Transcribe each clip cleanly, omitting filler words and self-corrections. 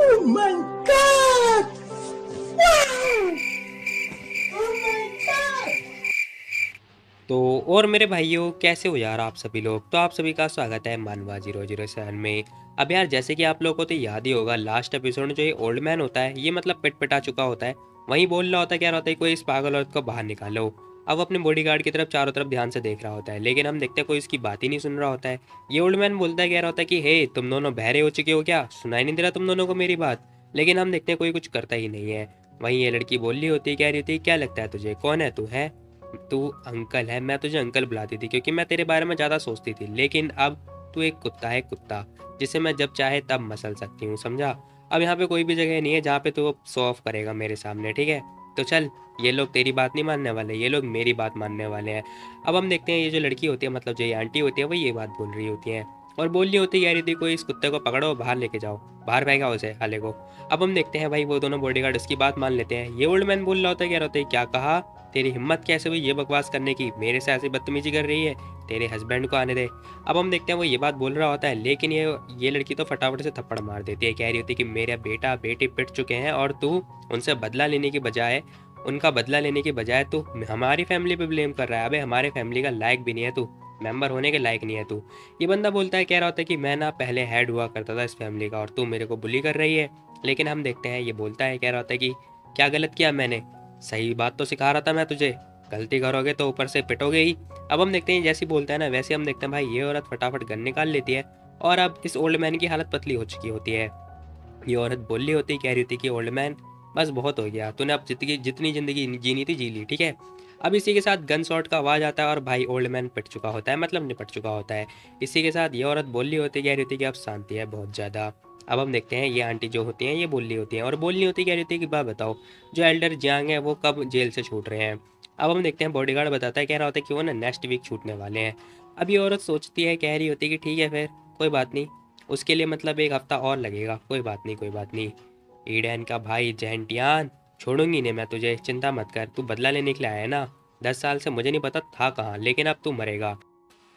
Oh my God! Wow! Oh my God! तो और मेरे भाइयों, कैसे हो यार आप सभी लोग। तो आप सभी का स्वागत है मानवा 007 में। अब यार, जैसे कि आप लोगों को तो याद ही होगा, लास्ट एपिसोड में जो ये ओल्ड मैन होता है, ये मतलब पिट चुका होता है। वहीं बोल रहा होता है, क्या होता है, कोई इस पागल औरत को बाहर निकालो। अब अपने बॉडीगार्ड की तरफ चारों तरफ ध्यान से देख रहा होता है, लेकिन हम देखते हैं कोई इसकी बात ही नहीं सुन रहा होता है। ये ओल्ड मैन बोलता है, कह रहा होता है कि हे, तुम दोनों बहरे हो चुके हो क्या, सुनाई नहीं दे रहा तुम दोनों को मेरी बात। लेकिन हम देखते हैं कोई कुछ करता ही नहीं है। वहीं ये लड़की बोल रही होती है, कह रही होती है, क्या लगता है तुझे, कौन है तू, है तू अंकल है, मैं तुझे अंकल बुलाती थी क्योंकि मैं तेरे बारे में ज़्यादा सोचती थी, लेकिन अब तू एक कुत्ता है, कुत्ता जिसे मैं जब चाहे तब मसल सकती हूँ, समझा। अब यहाँ पे कोई भी जगह नहीं है जहाँ पे तू शो ऑफ करेगा मेरे सामने, ठीक है। तो चल, ये लोग तेरी बात नहीं मानने वाले, ये लोग मेरी बात मानने वाले हैं। अब हम देखते हैं ये जो लड़की होती है, मतलब जो ये आंटी होती है, वो ये बात बोल रही होती है और बोल रही होती है, कह रही थी कोई इस कुत्ते को पकड़ो, बाहर लेके जाओ, बाहर फेंका उसे, हाले को। अब हम देखते हैं भाई, वो दोनों बॉडीगार्ड उसकी बात मान लेते हैं। ये ओल्ड मैन बोल रहा होता है, कह रहा होता है, क्या कहा, तेरी हिम्मत कैसे हुई ये बकवास करने की, मेरे से ऐसी बदतमीजी कर रही है, तेरे हस्बैंड को आने दे। अब हम देखते हैं वो ये बात बोल रहा होता है, लेकिन ये लड़की तो फटाफट से थप्पड़ मार देती है। कह रही होती है कि मेरा बेटा बेटी पिट चुके हैं और तू उनसे बदला लेने की बजाय उनका बदला लेने की बजाय तू हमारी फैमिली पे ब्लेम कर रहा है। अबे, हमारे फैमिली का लायक भी नहीं है तू, मेंबर होने के लायक नहीं है तू। ये बंदा बोलता है, कह रहा होता है कि मैं ना पहले हेड हुआ करता था इस फैमिली का और तू मेरे को बुली कर रही है। लेकिन हम देखते हैं ये बोलता है, कह रहा होता है कि क्या गलत किया मैंने, सही बात तो सिखा रहा था मैं तुझे, गलती करोगे तो ऊपर से पिटोगे ही। अब हम देखते हैं जैसे बोलता है ना, वैसे हम देखते हैं भाई, ये औरत फटाफट गन निकाल लेती है और अब इस ओल्ड मैन की हालत पतली हो चुकी होती है। ये औरत बोल रही होती, कह रही होती कि ओल्ड मैन, बस बहुत हो गया, तूने अब जितनी जितनी ज़िंदगी जीनी थी जी ली, ठीक है। अब इसी के साथ गन शॉट का आवाज़ आता है और भाई ओल्ड मैन पिट चुका होता है, मतलब निपट चुका होता है। इसी के साथ ये औरत बोल रही होती, कह रही होती कि अब शांति है बहुत ज़्यादा। अब हम देखते हैं ये आंटी जो होती हैं, ये बोल रही होती हैं और बोल रही होती, कह रही होती है कि बात बताओ, जो एल्डर जियांग है वो कब जेल से छूट रहे हैं। अब हम देखते हैं बॉडीगार्ड बताता है, कह रहा होता है कि वो ना नेक्स्ट वीक छूटने वाले हैं। अब ये औरत सोचती है, कह रही होती है कि ठीक है फिर, कोई बात नहीं, उसके लिए मतलब एक हफ्ता और लगेगा, कोई बात नहीं, कोई बात नहीं। ईडन का भाई जेंटियान, छोड़ूंगी नहीं मैं तुझे, चिंता मत कर, तू बदला लेने के लिए आया है ना। 10 साल से मुझे नहीं पता था कहाँ, लेकिन अब तू मरेगा।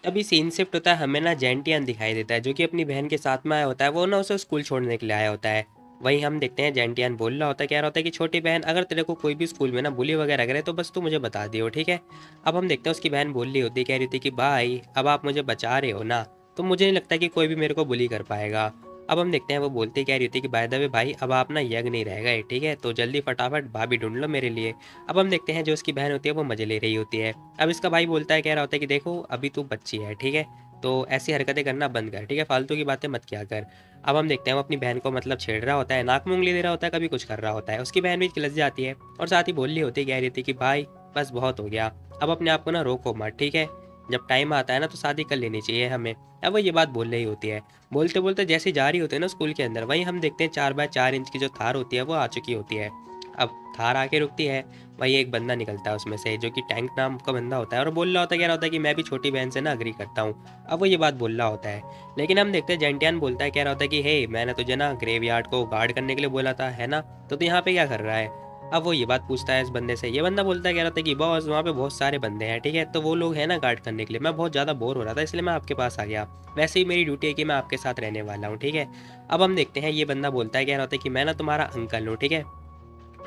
तभी सीन शिफ्ट होता है, हमें ना जेंटियान दिखाई देता है जो कि अपनी बहन के साथ में आया होता है, वो ना उसे स्कूल छोड़ने के लिए आया होता है। वहीं हम देखते हैं जेंटियान बोल रहा होता है, कह रहा होता है कि छोटी बहन, अगर तेरे को कोई भी स्कूल में ना बुली वगैरह करे तो बस तू मुझे बता दियो, ठीक है। अब हम देखते हैं उसकी बहन बोल रही होती है, कह रही थी कि भाई अब आप मुझे बचा रहे हो ना, तो मुझे नहीं लगता कि कोई भी मेरे को बुली कर पाएगा। अब हम देखते हैं वो बोलती, कह रही होती है कि बाय द वे भाई, अब आप ना यंग नहीं रह गए, ठीक है, तो जल्दी फटाफट भाभी ढूंढ लो मेरे लिए। अब हम देखते हैं जो उसकी बहन होती है वो मजे ले रही होती है। अब इसका भाई बोलता है, कह रहा होता है कि देखो अभी तू बच्ची है, ठीक है, तो ऐसी हरकतें करना बंद कर, ठीक है, फालतू की बातें मत किया कर। अब हम देखते हैं वो अपनी बहन को मतलब छेड़ रहा होता है, नाक में उंगली दे रहा होता है, कभी कुछ कर रहा होता है। उसकी बहन भी किलस जाती है और साथ ही बोल रही होती है, कह रही थी कि भाई बस बहुत हो गया, अब अपने आप को ना रोको मत, ठीक है, जब टाइम आता है ना तो शादी कर लेनी चाहिए हमें। अब वो ये बात बोल रही होती है, बोलते बोलते जैसे जा रही होती है ना स्कूल के अंदर, वहीं हम देखते हैं 4x4 इंच की जो थार होती है वो आ चुकी होती है। अब थार आके रुकती है, वही एक बंदा निकलता है उसमें से जो कि टैंक नाम का बंदा होता है और बोल रहा होता है, कह रहा होता है कि मैं भी छोटी बहन से ना अग्री करता हूँ। अब वो ये बात बोल रहा होता है, लेकिन हम देखते हैं जेंटियान बोलता है, कह रहा होता है कि हे, मैंने तुझे ना ग्रेवयार्ड को गार्ड करने के लिए बोला था, है ना, तो तू यहाँ पे क्या कर रहा है। अब वो ये बात पूछता है इस बंदे से, ये बंदा बोलता है, कह रहा था कि बॉस वहाँ पे बहुत सारे बंदे हैं, ठीक है, तो वो लोग हैं ना गार्ड करने के लिए, मैं बहुत ज़्यादा बोर हो रहा था इसलिए मैं आपके पास आ गया, वैसे ही मेरी ड्यूटी है कि मैं आपके साथ रहने वाला हूँ, ठीक है। अब हम देखते हैं ये बंदा बोलता है, कह रहा होता है कि मैं ना तुम्हारा अंकल हूँ, ठीक है,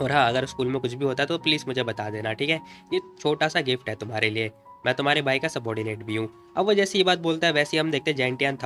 और हाँ, अगर स्कूल में कुछ भी होता है तो प्लीज़ मुझे बता देना, ठीक है, ये छोटा सा गिफ्ट है तुम्हारे लिए, मैं तुम्हारे भाई का सबॉर्डिनेट भी हूँ। अब वो जैसे ये बात बोलता है वैसे ही हम देखते हैं जेंटियान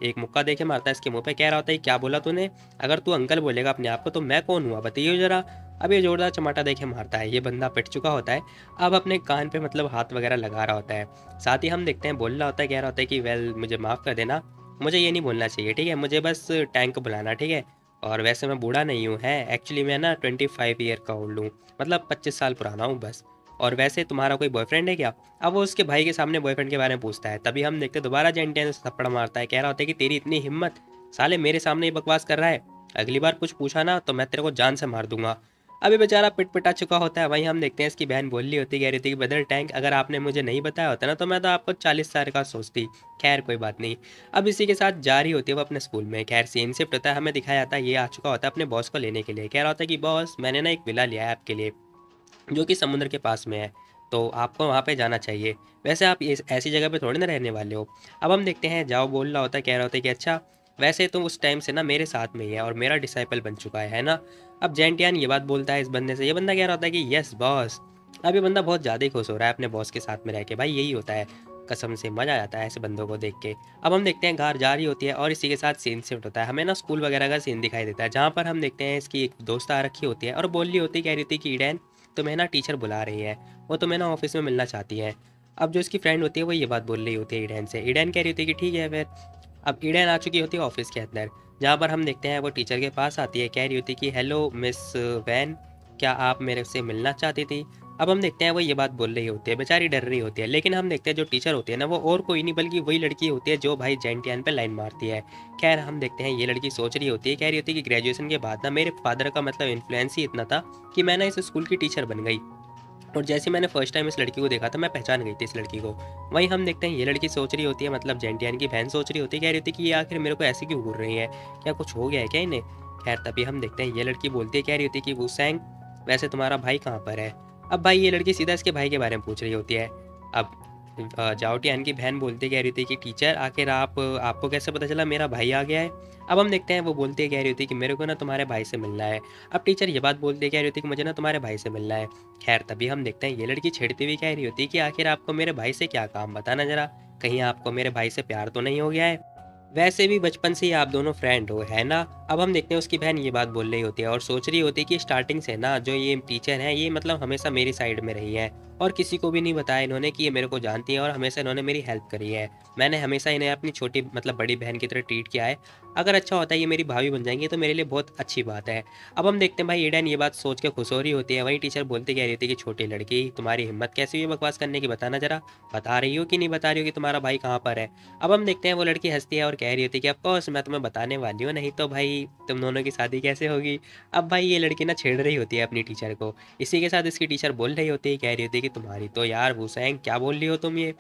एक मुक्का देके मारता है इसके मुंह पे, कह रहा होता है क्या बोला तूने, अगर तू अंकल बोलेगा अपने आप को तो मैं कौन हुआ बताइए जरा। अब ये जोरदार चमाटा देके मारता है, ये बंदा पिट चुका होता है। अब अपने कान पे मतलब हाथ वगैरह लगा रहा होता है। साथ ही हम देखते हैं बोल रहा होता है, कह रहा होता है कि वेल मुझे माफ़ कर देना, मुझे ये नहीं बोलना चाहिए, ठीक है, मुझे बस टैंक बुलाना, ठीक है, और वैसे मैं बूढ़ा नहीं हूँ, है एक्चुअली मैं ना 25 ईयर का ओल्ड हूँ, मतलब 25 साल पुराना हूँ बस। और वैसे तुम्हारा कोई बॉयफ्रेंड है क्या। अब वो उसके भाई के सामने बॉयफ्रेंड के बारे में पूछता है, तभी हम देखते दोबारा जेंटियन थप्पड़ मारता है, कह रहा होता है कि तेरी इतनी हिम्मत, साले मेरे सामने ही बकवास कर रहा है, अगली बार कुछ पूछा ना तो मैं तेरे को जान से मार दूंगा। अभी बेचारा पिट पिटा चुका होता है। वहीं हम देखते हैं इसकी बहन बोल रही होती, कह रही थी कि ब्रदर टैंक, अगर आपने मुझे नहीं बताया होता ना तो मैं तो आपको 40 साल का सोचती। खैर कोई बात नहीं। अब इसी के साथ जा रही होती है वो अपने स्कूल में। खैर सीन शिफ्ट होता है, हमें दिखाया जाता है ये आ चुका होता है अपने बॉस को लेने के लिए। कह रहा होता है कि बॉस मैंने ना एक विला लिया है आपके लिए जो कि समुद्र के पास में है, तो आपको वहाँ पे जाना चाहिए। वैसे आप ऐसी जगह पे थोड़ी ना रहने वाले हो। अब हम देखते हैं जाओ बोल रहा होता है, कह रहा होता है कि अच्छा, वैसे तो उस टाइम से ना मेरे साथ में ही है और मेरा डिसाइपल बन चुका है ना। अब जेंटियान ये बात बोलता है इस बंदे से, ये बंदा कह रहा होता है कि यस बॉस। अब ये बंदा बहुत ज़्यादा ही खुश हो रहा है अपने बॉस के साथ में रह के, भाई यही होता है, कसम से मज़ा आ जाता है ऐसे बंदों को देख के। अब हम देखते हैं घर जा रही होती है और इसी के साथ सीन शिफ्ट होता है, हमें ना स्कूल वगैरह का सीन दिखाई देता है, जहाँ पर हम देखते हैं इसकी एक दोस्त आ रखी होती है और बोल रही होती, कह रही थी कि ईडन तुम्हें ना टीचर बुला रही है, वो तुम्हें ना ऑफिस में मिलना चाहती है। अब जो इसकी फ्रेंड होती है वो ये बात बोल रही होती है ईडन से, ईडन कह रही होती है कि ठीक है फिर। अब ईडन आ चुकी होती है ऑफिस के अंदर, जहाँ पर हम देखते हैं वो टीचर के पास आती है, कह रही होती है कि हेलो मिस वैन, क्या आप मेरे से मिलना चाहती थी। अब हम देखते हैं वो ये बात बोल रही होती है, बेचारी डर रही होती है, लेकिन हम देखते हैं जो टीचर होती है ना वो और कोई नहीं बल्कि वही लड़की होती है जो भाई जेंटियान पे लाइन मारती है। खैर हम देखते हैं ये लड़की सोच रही होती है, कह रही होती है कि ग्रेजुएशन के बाद ना मेरे फादर का मतलब इन्फ्लुएंस ही इतना था कि मैं ना इस स्कूल की टीचर बन गई, और जैसे मैंने फर्स्ट टाइम इस लड़की को देखा था मैं पहचान गई थी इस लड़की को। वहीं हम देखते हैं ये लड़की सोच रही होती है, मतलब जेंटियान की बहन सोच रही होती है, कह रही होती है कि ये आखिर मेरे को ऐसे क्यों घूर रही है, क्या कुछ हो गया है क्या इन्हें। खैर तभी हम देखते हैं ये लड़की बोलती है, कह रही होती है कि वुसैंग वैसे तुम्हारा भाई कहाँ पर है। अब भाई ये लड़की सीधा इसके भाई के बारे में पूछ रही होती है। अब जाओटियान की बहन बोलती कह रही थी कि टीचर आखिर आपको कैसे पता चला मेरा भाई आ गया है। अब हम देखते हैं वो बोलती है, कह रही होती है कि मेरे को ना तुम्हारे भाई से मिलना है। अब टीचर ये बात बोलती है, कह रही होती है कि मुझे ना तुम्हारे भाई से मिलना है। खैर तभी हम देखते हैं ये लड़की छेड़ती हुई कह रही होती है कि आखिर आपको मेरे भाई से क्या काम, बताना जरा, कहीं आपको मेरे भाई से प्यार तो नहीं हो गया है। वैसे भी बचपन से ही आप दोनों फ्रेंड हो, है ना। अब हम देखते हैं उसकी बहन ये बात बोल रही होती है और सोच रही होती है कि स्टार्टिंग से ना जो ये टीचर है ये मतलब हमेशा मेरी साइड में रही है और किसी को भी नहीं बताया इन्होंने कि ये मेरे को जानती है, और हमेशा इन्होंने मेरी हेल्प करी है। मैंने हमेशा इन्हें अपनी छोटी मतलब बड़ी बहन की तरह ट्रीट किया है। अगर अच्छा होता है ये मेरी भाभी बन जाएंगी तो मेरे लिए बहुत अच्छी बात है। अब हम देखते हैं भाई ईडन ये बात सोच के खुश हो रही होती है, वहीं टीचर बोलती कह रही होती है कि छोटी लड़की तुम्हारी हिम्मत कैसी हुई बकवास करने की, बताना जरा, बता रही हो कि नहीं बता रही हो कि तुम्हारा भाई कहाँ पर है। अब हम देखते हैं वो लड़की हंसती है और कह रही होती है कि ऑफकोर्स मैं तुम्हें बताने वाली हूँ, नहीं तो भाई तुम दोनों की शादी कैसे होगी। अब भाई ये लड़की ना छेड़ रही होती है अपनी टीचर को। इसी के साथ इसकी टीचर बोल रही होती है, कह रही होती है कि तुम्हारी तो यार हुसैन क्या बोल रही हो तुम ये।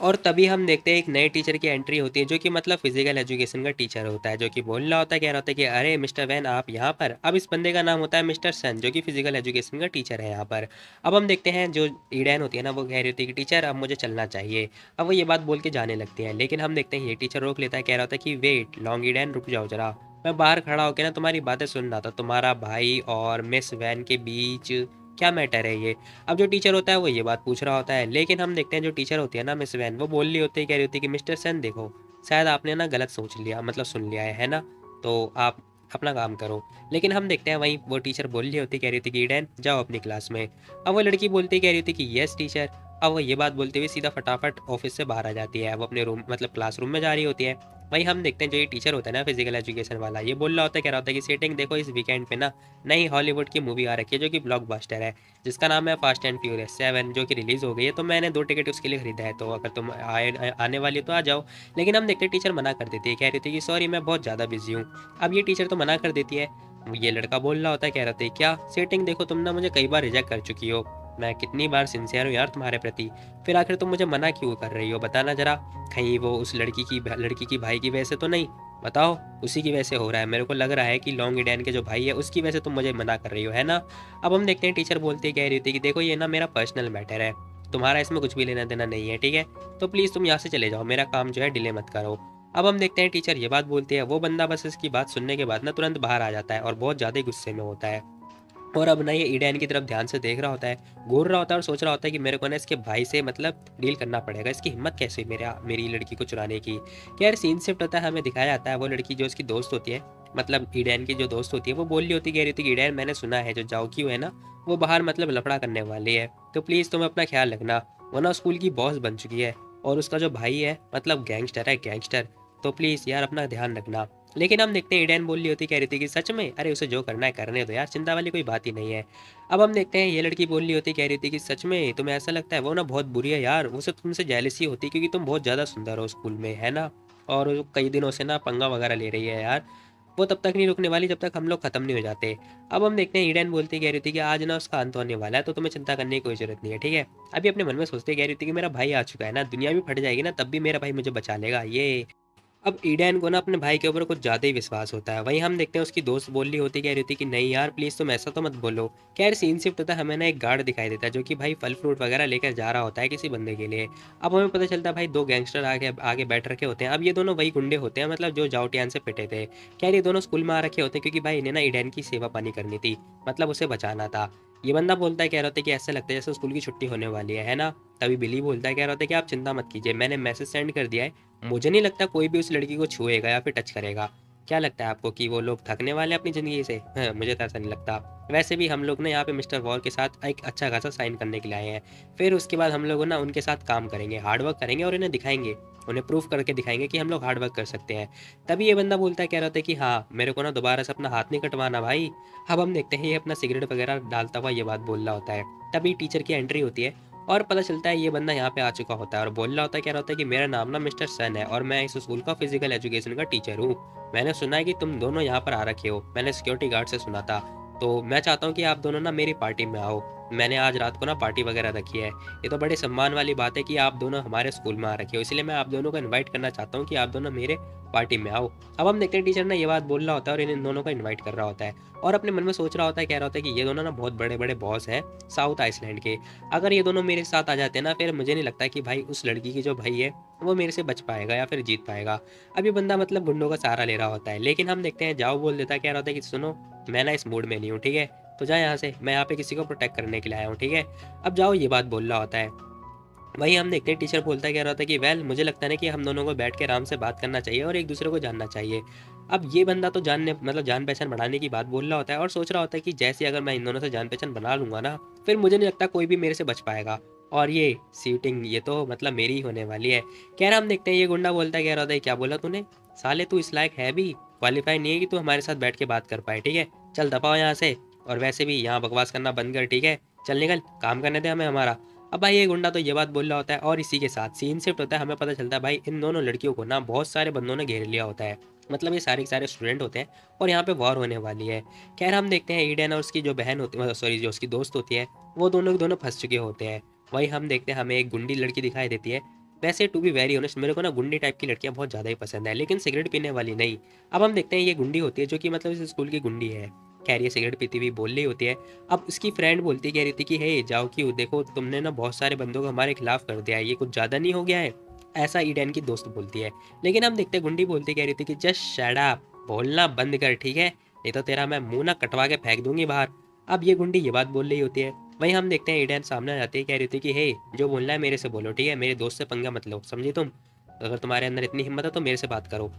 और तभी हम देखते हैं एक नए टीचर की एंट्री होती है जो कि मतलब फिजिकल एजुकेशन का टीचर होता है, जो कि बोल रहा होता है, कह रहा होता है कि अरे मिस्टर वैन आप यहाँ पर। अब इस बंदे का नाम होता है मिस्टर सन, जो कि फिजिकल एजुकेशन का टीचर है यहाँ पर। अब हम देखते हैं जो ईडन होती है ना वो कह रही होती है कि टीचर अब मुझे चलना चाहिए। अब वो ये बात बोल के जाने लगती है, लेकिन हम देखते हैं ये टीचर रोक लेता है, कह रहा होता है कि वेट लॉन्ग ईडन रुक जाओ जरा, मैं बाहर खड़ा होकर ना तुम्हारी बातें सुन रहा था, तुम्हारा भाई और मिस वैन के बीच क्या मैटर है ये। अब जो टीचर होता है वो ये बात पूछ रहा होता है, लेकिन हम देखते हैं जो टीचर होती है ना मिस वैन, वो बोल रही होती है, कह रही होती है कि मिस्टर सन देखो, शायद आपने ना गलत सोच लिया, मतलब सुन लिया है ना, तो आप अपना काम करो। लेकिन हम देखते हैं वहीं वो टीचर बोल रही होती, कह रही थी कि ईडन जाओ अपनी क्लास में। अब वो लड़की बोलती कह रही थी कि यस टीचर। अब वो ये बात बोलते हुए सीधा फटाफट ऑफिस से बाहर आ जाती है, वो अपने रूम मतलब क्लासरूम में जा रही होती है। वहीं हम देखते हैं जो ये टीचर होता है ना फिजिकल एजुकेशन वाला, ये बोल रहा होता है, कह रहा होता है कि सेटिंग देखो इस वीकेंड पे ना नई हॉलीवुड की मूवी आ रखी है जो कि ब्लॉकबस्टर है, जिसका नाम है फास्ट एंड फ्यूरियस 7, जो कि रिलीज़ हो गई है, तो मैंने 2 टिकट उसके लिए खरीदा है, तो अगर तुम आने वाली हो तो आ जाओ। लेकिन हम देखते हैं टीचर मना कर देती है, कह रही थी कि सॉरी मैं बहुत ज़्यादा बिजी हूँ। अब ये टीचर तो मना कर देती है। ये लड़का बोल रहा होता है, कह रहा था क्या सेटिंग देखो तुम ना मुझे कई बार रिजेक्ट कर चुकी हो, मैं कितनी बार सिंसियर हूँ यार तुम्हारे प्रति, फिर आखिर तुम मुझे मना क्यों कर रही हो, बताना जरा, कहीं वो उस लड़की की भाई की वजह से तो नहीं, बताओ। उसी की वजह से हो रहा है, मेरे को लग रहा है कि लॉन्ग ईडन के जो भाई है उसकी वजह से तुम मुझे मना कर रही हो, है ना। अब हम देखते हैं टीचर बोलती है, कह रही थी कि देखो ये ना मेरा पर्सनल मैटर है, तुम्हारा इसमें कुछ भी लेना देना नहीं है, ठीक है, तो प्लीज़ तुम यहाँ से चले जाओ, मेरा काम जो है डिले मत करो। अब हम देखते हैं टीचर ये बात बोलती है, वो बंदा बस इसकी बात सुनने के बाद ना तुरंत बाहर आ जाता है और बहुत ज़्यादा गुस्से में होता है। और अब ना ये ईडन की तरफ ध्यान से देख रहा होता है, घूर रहा होता है और सोच रहा होता है कि मेरे को ना इसके भाई से मतलब डील करना पड़ेगा, इसकी हिम्मत कैसे हुई मेरी लड़की को चुराने की। क्या यार सीन शिफ्ट होता है, हमें दिखाया जाता है वो लड़की जो इसकी दोस्त होती है, मतलब ईडन की जो दोस्त होती है, वो बोल रही होती, कह रही होती कि ईडन मैंने सुना है जो जाओक्यू है ना वो बाहर मतलब लफड़ा करने वाली है, तो प्लीज़ तुम अपना ख्याल रखना, वो ना स्कूल की बॉस बन चुकी है और उसका जो भाई है मतलब गैंगस्टर है, गैंगस्टर, तो प्लीज़ यार अपना ध्यान रखना। लेकिन हम देखते हैं ईडन बोल रही होती, कह रही थी कि सच में, अरे उसे जो करना है करने दो यार, चिंता वाली कोई बात ही नहीं है। अब हम देखते हैं ये लड़की बोल रही होती, कह रही थी कि सच में तुम्हें ऐसा लगता है वो ना बहुत बुरी है यार, उसे तुमसे जेलसी होती क्योंकि तुम बहुत ज़्यादा सुंदर हो स्कूल में, है ना, और वो कई दिनों से ना पंगा वगैरह ले रही है यार, वो तब तक नहीं रुकने वाली जब तक हम लोग खत्म नहीं हो जाते। अब हम देखते हैं ईडन बोलती, कह रही थी कि आज ना उसका अंत होने वाला है, तो तुम्हें चिंता करने की कोई जरूरत नहीं है, ठीक है। अभी अपने मन में सोचते कह रही थी कि मेरा भाई आ चुका है ना, दुनिया भी फट जाएगी ना तब भी मेरा भाई मुझे बचा लेगा ये। अब ईडन को ना अपने भाई के ऊपर कुछ ज़्यादा ही विश्वास होता है। वहीं हम देखते हैं उसकी दोस्त बोल रही होती, कह रही होती कि नहीं यार प्लीज़ तुम ऐसा तो मत बोलो। खैर सीन शिफ्ट होता है, हमें ना एक गार्ड दिखाई देता है जो कि भाई फल फ्रूट वगैरह लेकर जा रहा होता है किसी बंदे के लिए। अब हमें पता चलता है भाई दो गैंगस्टर आगे आगे बैठ रखे होते हैं। अब ये दोनों वही गुंडे होते हैं, मतलब जो जाओटियान से पिटे थे। खैर ये दोनों स्कूल में आ रखे होते हैं क्योंकि भाई इन्हें ना ईडन की सेवा पानी करनी थी, मतलब उसे बचाना था। ये बंदा बोलता है, कह रहा होता है कि ऐसा लगता है जैसे स्कूल की छुट्टी होने वाली है ना। तभी बिली बोलता है, कह रहा होता है कि आप चिंता मत कीजिए, मैंने मैसेज सेंड कर दिया है, मुझे नहीं लगता कोई भी उस लड़की को छुएगा या फिर टच करेगा। क्या लगता है आपको कि वो लोग थकने वाले हैं अपनी ज़िंदगी से? हाँ, मुझे तो ऐसा नहीं लगता। वैसे भी हम लोग ना यहाँ पे मिस्टर वॉर के साथ एक अच्छा खासा साइन करने के लिए आए हैं। फिर उसके बाद हम लोग ना उनके साथ काम करेंगे, हार्ड वर्क करेंगे और इन्हें दिखाएंगे, उन्हें प्रूफ करके दिखाएंगे कि हम लोग हार्ड वर्क कर सकते हैं। तभी ये बंदा बोलता है, कह रहा होता है कि हाँ मेरे को ना दोबारा से अपना हाथ नहीं कटवाना भाई। अब हम देखते हैं ये अपना सिगरेट वगैरह डालता हुआ ये बात बोल रहा होता है। तभी टीचर की एंट्री होती है और पता चलता है ये बंदा यहाँ पे आ चुका होता है और बोल रहा होता है, कह रहा होता है कि मेरा नाम ना मिस्टर सन है और मैं इस स्कूल का फिजिकल एजुकेशन का टीचर हूँ। मैंने सुना है कि तुम दोनों यहाँ पर आ रखे हो, मैंने सिक्योरिटी गार्ड से सुना था। तो मैं चाहता हूँ कि आप दोनों ना मेरी पार्टी में आओ। मैंने आज रात को ना पार्टी वगैरह रखी है। ये तो बड़े सम्मान वाली बात है कि आप दोनों हमारे स्कूल में आ रखे हो, इसलिए मैं आप दोनों को इन्वाइट करना चाहता हूँ कि आप दोनों मेरे पार्टी में आओ। अब हम देखते हैं टीचर ने ये बात बोल रहा होता है और इन दोनों को इन्वाइट कर रहा होता है और अपने मन में सोच रहा होता है, कह रहा होता है कि ये दोनों ना बहुत बड़े बड़े बॉस हैं साउथ आइसलैंड के। अगर ये दोनों मेरे साथ आ जाते हैं ना, फिर मुझे नहीं लगता कि भाई उस लड़की की जो भाई है वो मेरे से बच पाएगा या फिर जीत पाएगा। अब ये बंदा मतलब गुंडों का सहारा ले रहा होता है, लेकिन हम देखते हैं जाओ बोल देता है, कह रहा होता है कि सुनो मैं ना इस मूड में नहीं हूँ, ठीक है, तो जा यहाँ से, मैं यहाँ पे किसी को प्रोटेक्ट करने के लिए आया हूँ, ठीक है। अब जाओ, ये बात बोल रहा होता है। वहीं हम देखते हैं टीचर बोलता है, कह रहा था कि वेल मुझे लगता है ना कि हम दोनों को बैठ के आराम से बात करना चाहिए और एक दूसरे को जानना चाहिए। अब ये बंदा तो जानने मतलब जान पहचान बढ़ाने की बात बोल रहा होता है और सोच रहा होता है कि जैसे अगर मैं इन दोनों से जान पहचान बना लूंगा ना, फिर मुझे नहीं लगता कोई भी मेरे से बच पाएगा। और ये सीटिंग ये तो मतलब मेरी ही होने वाली है। कह रहा हम देखते हैं ये गुंडा बोलता है, कह रहा था क्या बोला तूने, साले तू इस लायक है भी, क्वालिफाई नहीं है कि तू हमारे साथ बैठ के बात कर पाए, ठीक है, चल दफाओ यहाँ से। और वैसे भी यहाँ बकवास करना बंद कर, ठीक है, चल निकल, काम करने दे हमें हमारा। अब भाई ये गुंडा तो ये बात बोल रहा होता है और इसी के साथ सीन शिफ्ट होता है। हमें पता चलता है भाई इन दोनों लड़कियों को ना बहुत सारे बंदों ने घेर लिया होता है, मतलब ये सारे के सारे स्टूडेंट होते हैं और यहाँ पे वॉर होने वाली है। खैर हम देखते हैं ईडन और उसकी जो बहन होती है, सॉरी जो उसकी दोस्त होती है, वो दोनों के दोनों फंस चुके होते हैं। वही हम देखते हैं हमें एक गुंडी लड़की दिखाई देती है। वैसे टू बी वेरी ऑनेस्ट मेरे को ना गुंडी टाइप की लड़कियां बहुत ज़्यादा ही पसंद है, लेकिन सिगरेट पीने वाली नहीं। अब हम देखते हैं ये गुंडी होती है जो कि मतलब इस स्कूल की गुंडी है। खैर ये सिगरेट पीती हुई बोल रही होती है। अब उसकी फ्रेंड बोलती कह रही थी कि हे जाओ क्यों, देखो तुमने ना बहुत सारे बंदों को हमारे खिलाफ कर दिया है, ये कुछ ज़्यादा नहीं हो गया है, ऐसा ईडन की दोस्त बोलती है। लेकिन हम देखते गुंडी बोलती कह रही थी कि जस्ट शट अप, बोलना बंद कर, ठीक है, नहीं तो तेरा मैं मुंह ना कटवा के फेंक दूंगी बाहर। अब ये गुंडी ये बात बोल रही होती है। वहीं हम देखते हैं ईडन सामने आ जाती है, कह रही थी कि हे जो बोलना है मेरे से बोलो, ठीक है, मेरे दोस्त से पंगा मत लो, समझी तुम, अगर तुम्हारे अंदर इतनी हिम्मत है तो मेरे से बात करो।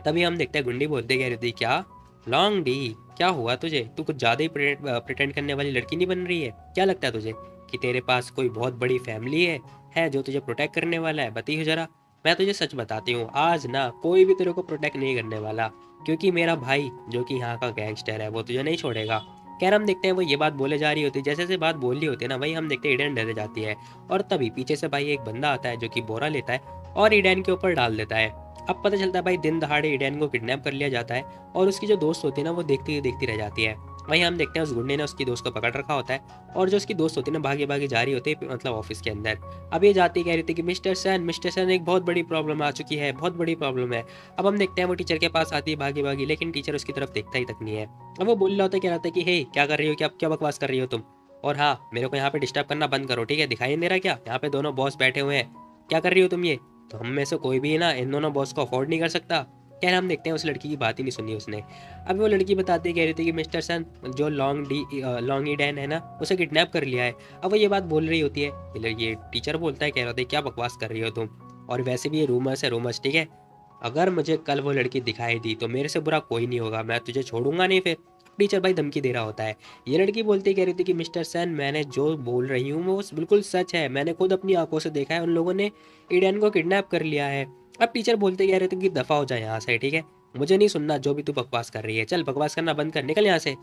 तभी हम देखते हैं गुंडी बोलते कह रही थी क्या, लॉन्ग डी, क्या हुआ तुझे, तू कुछ ज़्यादा ही प्रिटेंड करने वाली लड़की नहीं बन रही है, क्या लगता है तुझे कि तेरे पास कोई बहुत बड़ी फैमिली है जो तुझे प्रोटेक्ट करने वाला है, बताइए जरा। मैं तुझे सच बताती हूँ, आज ना कोई भी तेरे को प्रोटेक्ट नहीं करने वाला, क्योंकि मेरा भाई जो कि यहाँ का गैंगस्टर है वो तुझे नहीं छोड़ेगा। खैर हम देखते हैं वो ये बात बोले जा रही होती है, जैसे जैसे बात बोल रही होती है ना, वही हम देखते हैं ईडन डर जाती है। और तभी पीछे से भाई एक बंदा आता है जो कि बोरा लेता है और ईडन के ऊपर डाल देता है। अब पता चलता है भाई दिन दहाड़े ईडन को किडनैप कर लिया जाता है और उसकी जो दोस्त होती है ना वो देखती ही देखती रह जाती है। वहीं हम देखते हैं उस गुंडे ने उसकी दोस्त को पकड़ रखा होता है और जो उसकी दोस्त होती है ना भागे भागे जा रही होती है मतलब ऑफिस के अंदर। अब ये जाती कह रही थी कि मिस्टर सन एक बहुत बड़ी प्रॉब्लम आ चुकी है, बहुत बड़ी प्रॉब्लम है। अब हम देखते हैं वो टीचर के पास आती है भागी भागी, लेकिन टीचर उसकी तरफ देखता ही तक नहीं है। अब वो बोल रहा होता है, कह रहा था कि हे क्या कर रही हो, क्या बकवास कर रही हो तुम, और हाँ मेरे को यहाँ पे डिस्टर्ब करना बंद करो, ठीक है, दिखाई नहीं दे रहा क्या, यहाँ पे दोनों बॉस बैठे हुए हैं, क्या कर रही हो तुम ये। तो हम में से कोई भी ना इन दोनों बॉस को अफोर्ड नहीं कर सकता। खैर हम देखते हैं उस लड़की की बात ही नहीं सुनी उसने। अब वो लड़की बताती कह रही थी कि मिस्टर सन जो लॉन्ग ईडन है ना उसे किडनैप कर लिया है। अब वो ये बात बोल रही होती है, ये टीचर बोलता है, कह रहा था क्या बकवास कर रही हो तुम, और वैसे भी ये रूमर्स है रूमर्स, ठीक है, अगर मुझे कल वो लड़की दिखाई दी तो मेरे से बुरा कोई नहीं होगा, मैं तुझे छोड़ूंगा नहीं फिर। टीचर भाई धमकी दे रहा होता है। ये लड़की बोलती कह रही थी कि मिस्टर सन मैंने जो बोल रही हूँ वो बिल्कुल सच है, मैंने खुद अपनी आंखों से देखा है, उन लोगों ने ईडन को किडनैप कर लिया है। अब टीचर बोलते कह रहे थे कि दफ़ा हो जाए यहाँ से, ठीक है, मुझे नहीं सुनना जो भी तू बकवास कर रही है, चल बकवास करना बंद कर, निकल यहाँ से।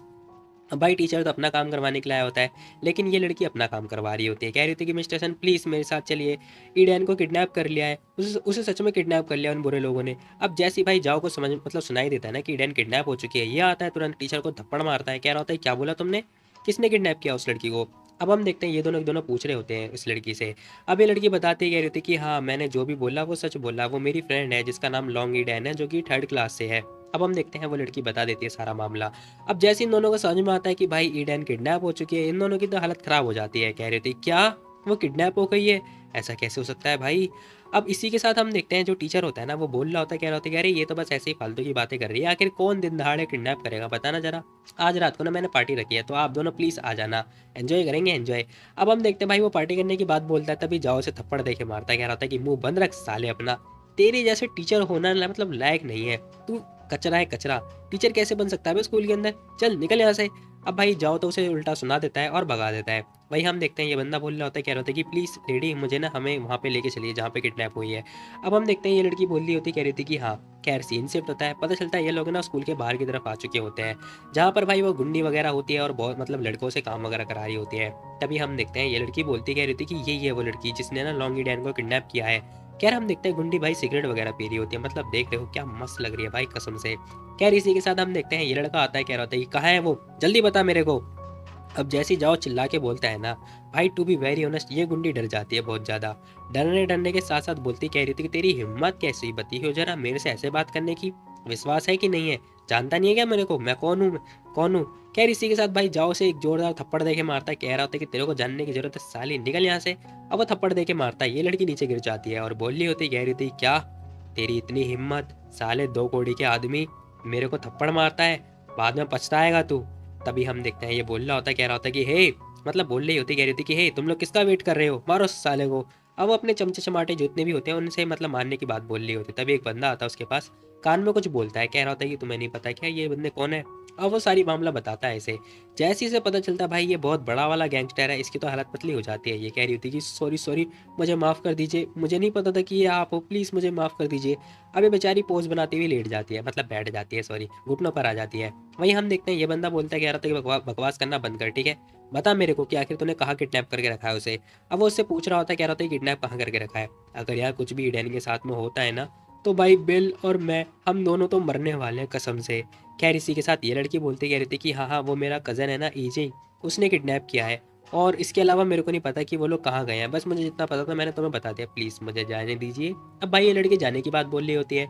अब भाई टीचर तो अपना काम करवाने के लिए आया होता है, लेकिन ये लड़की अपना काम करवा रही होती है, कह रही थी कि मिस्टर सन प्लीज़ मेरे साथ चलिए, ईडन को किडनैप कर लिया है, उसे सच में किडनैप कर लिया उन बुरे लोगों ने। अब जैसे ही भाई जाओ को समझ मतलब सुनाई देता है ना कि ईडन किडनैप हो चुकी है, ये आता है तुरंत टीचर को थप्पड़ मारता है, कह रहा होता है क्या बोला तुमने, किसने किडनैप किया उस लड़की को। अब हम देखते हैं ये दोनों पूछ रहे होते हैं इस लड़की से। अब ये लड़की बताती कह रही थी कि हाँ, मैंने जो भी बोला वो सच बोला, वो मेरी फ्रेंड है जिसका नाम लॉन्ग ईडन है, जो कि 3rd क्लास से है। अब हम देखते हैं वो लड़की बता देती है सारा मामला। अब जैसे इन दोनों को समझ में आता है कि भाई ईडन किडनैप हो चुकी है, इन दोनों की तो हालत खराब हो जाती है। कह रही थी क्या वो किडनैप हो गई है, ऐसा कैसे हो सकता है भाई। अब इसी के साथ हम देखते हैं जो टीचर होता है ना, वो बोल रहा होता है, कह रहा होता है कि अरे ये तो बस ऐसे ही फालतू की बातें कर रही है, आखिर कौन दिन दहाड़े किडनैप करेगा बताना जरा। आज रात को ना मैंने पार्टी रखी है, तो आप दोनों प्लीज़ आ जाना, एंजॉय करेंगे एंजॉय। अब हम देखते हैं भाई वो पार्टी करने की बात बोलता है, तभी जाओ से थप्पड़ देके मारता है। कह रहा होता है कि मुंह बंद रख साले अपना, तेरे जैसे टीचर होना मतलब लायक नहीं है, तू कचरा है कचरा, टीचर कैसे बन सकता है बे स्कूल के अंदर, चल निकल यहाँ से। अब भाई जाओ तो उसे उल्टा सुना देता है और भगा देता है। वही हम देखते हैं ये बंदा बोल रहा होता है, कह रहा होता है कि प्लीज़ लेडी मुझे ना हमें वहाँ पे लेके चलिए जहाँ पे किडनैप हुई है। अब हम देखते हैं ये लड़की बोल रही होती, कह रही थी कि हाँ। खैर सीन शिफ्ट होता है, पता चलता है ये लोग ना स्कूल के बाहर की तरफ आ चुके होते हैं, जहाँ पर भाई वो गुंडी वगैरह होती है और बहुत मतलब लड़कों से काम वगैरह करा रही होती है। तभी हम देखते हैं ये लड़की बोलती, कह रही थी कि यही है वो लड़की जिसने ना लॉन्गी डैन को किडनैप किया है। खैर हम देखते हैं गुंडी भाई सिगरेट वगैरह पी रही होती है, मतलब देख रहे हो क्या मस्त लग रही है भाई कसम से। खैर इसी के साथ हम देखते हैं ये लड़का आता है, कह रहा होता है कि कहाँ है वो, जल्दी बता मेरे को। अब जैसे ही जाओ चिल्ला के बोलता है ना, भाई टू बी वेरी ऑनेस्ट ये गुंडी डर जाती है बहुत ज़्यादा। डरने डरने के साथ साथ बोलती, कह रही थी कि तेरी हिम्मत कैसी बती हो जरा मेरे से ऐसे बात करने की, विश्वास है कि नहीं है, जानता नहीं है क्या मेरे को, मैं कौन हूँ, कौन हूँ। खैर इसी के साथ भाई जाओ से एक जोरदार थप्पड़ दे के मारता है। कह रहा होता है कि तेरे को जानने की जरूरत है साली, निकल यहाँ से। अब वो थप्पड़ दे के मारता है, ये लड़की नीचे गिर जाती है और बोल रही होती, कह रही थी क्या तेरी इतनी हिम्मत, साले 2 कौड़ी के आदमी मेरे को थप्पड़ मारता है, बाद में पछताएगा तू। तभी हम देखते हैं ये बोल रहा होता है, कह रहा होता है कि हे, मतलब बोल रही होती, कह रही थी कि हे तुम लोग किसका वेट कर रहे हो, मारो उस साले को। अब वो अपने चमचे चमाटे जितने भी होते हैं उनसे मतलब मारने की बात बोल रही होती। तभी एक बंदा आता है उसके पास, कान में कुछ बोलता है, कह रहा होता है कि तुम्हें नहीं पता क्या ये बंदे कौन है। अब वो सारी मामला बताता है इसे। जैसे ही इसे पता चलता है भाई ये बहुत बड़ा वाला गैंगस्टर है, इसकी तो हालत पतली हो जाती है। ये कह रही होती कि सॉरी सॉरी, मुझे माफ़ कर दीजिए, मुझे नहीं पता था कि ये आप हो, प्लीज़ मुझे माफ़ कर दीजिए। अब ये बेचारी पोज बनाती हुई लेट जाती है, मतलब बैठ जाती है, सॉरी घुटनों पर आ जाती है। वहीं हम देखते हैं ये बंदा बोलता है, कह रहा था कि बकवास करना बंद कर, ठीक है, बता मेरे को कि आखिर तूने कहाँ किडनैप करके रखा है उसे। अब वो उससे पूछ रहा होता है, कह रहा होता है किडनैप कहाँ करके रखा है। अगर यार कुछ भी ईडन के साथ में होता है ना, तो भाई बिल और मैं हम दोनों तो मरने वाले हैं कसम से। खैर इसी के साथ ये लड़की बोलती, कह रही थी कि हाँ हाँ वो मेरा कज़न है ना ईजे, उसने किडनैप किया है, और इसके अलावा मेरे को नहीं पता कि वो लोग कहाँ गए हैं, बस मुझे जितना पता था मैंने तुम्हें बता दिया, प्लीज़ मुझे जाने दीजिए। अब भाई ये लड़की जाने की बात बोल रही होती है।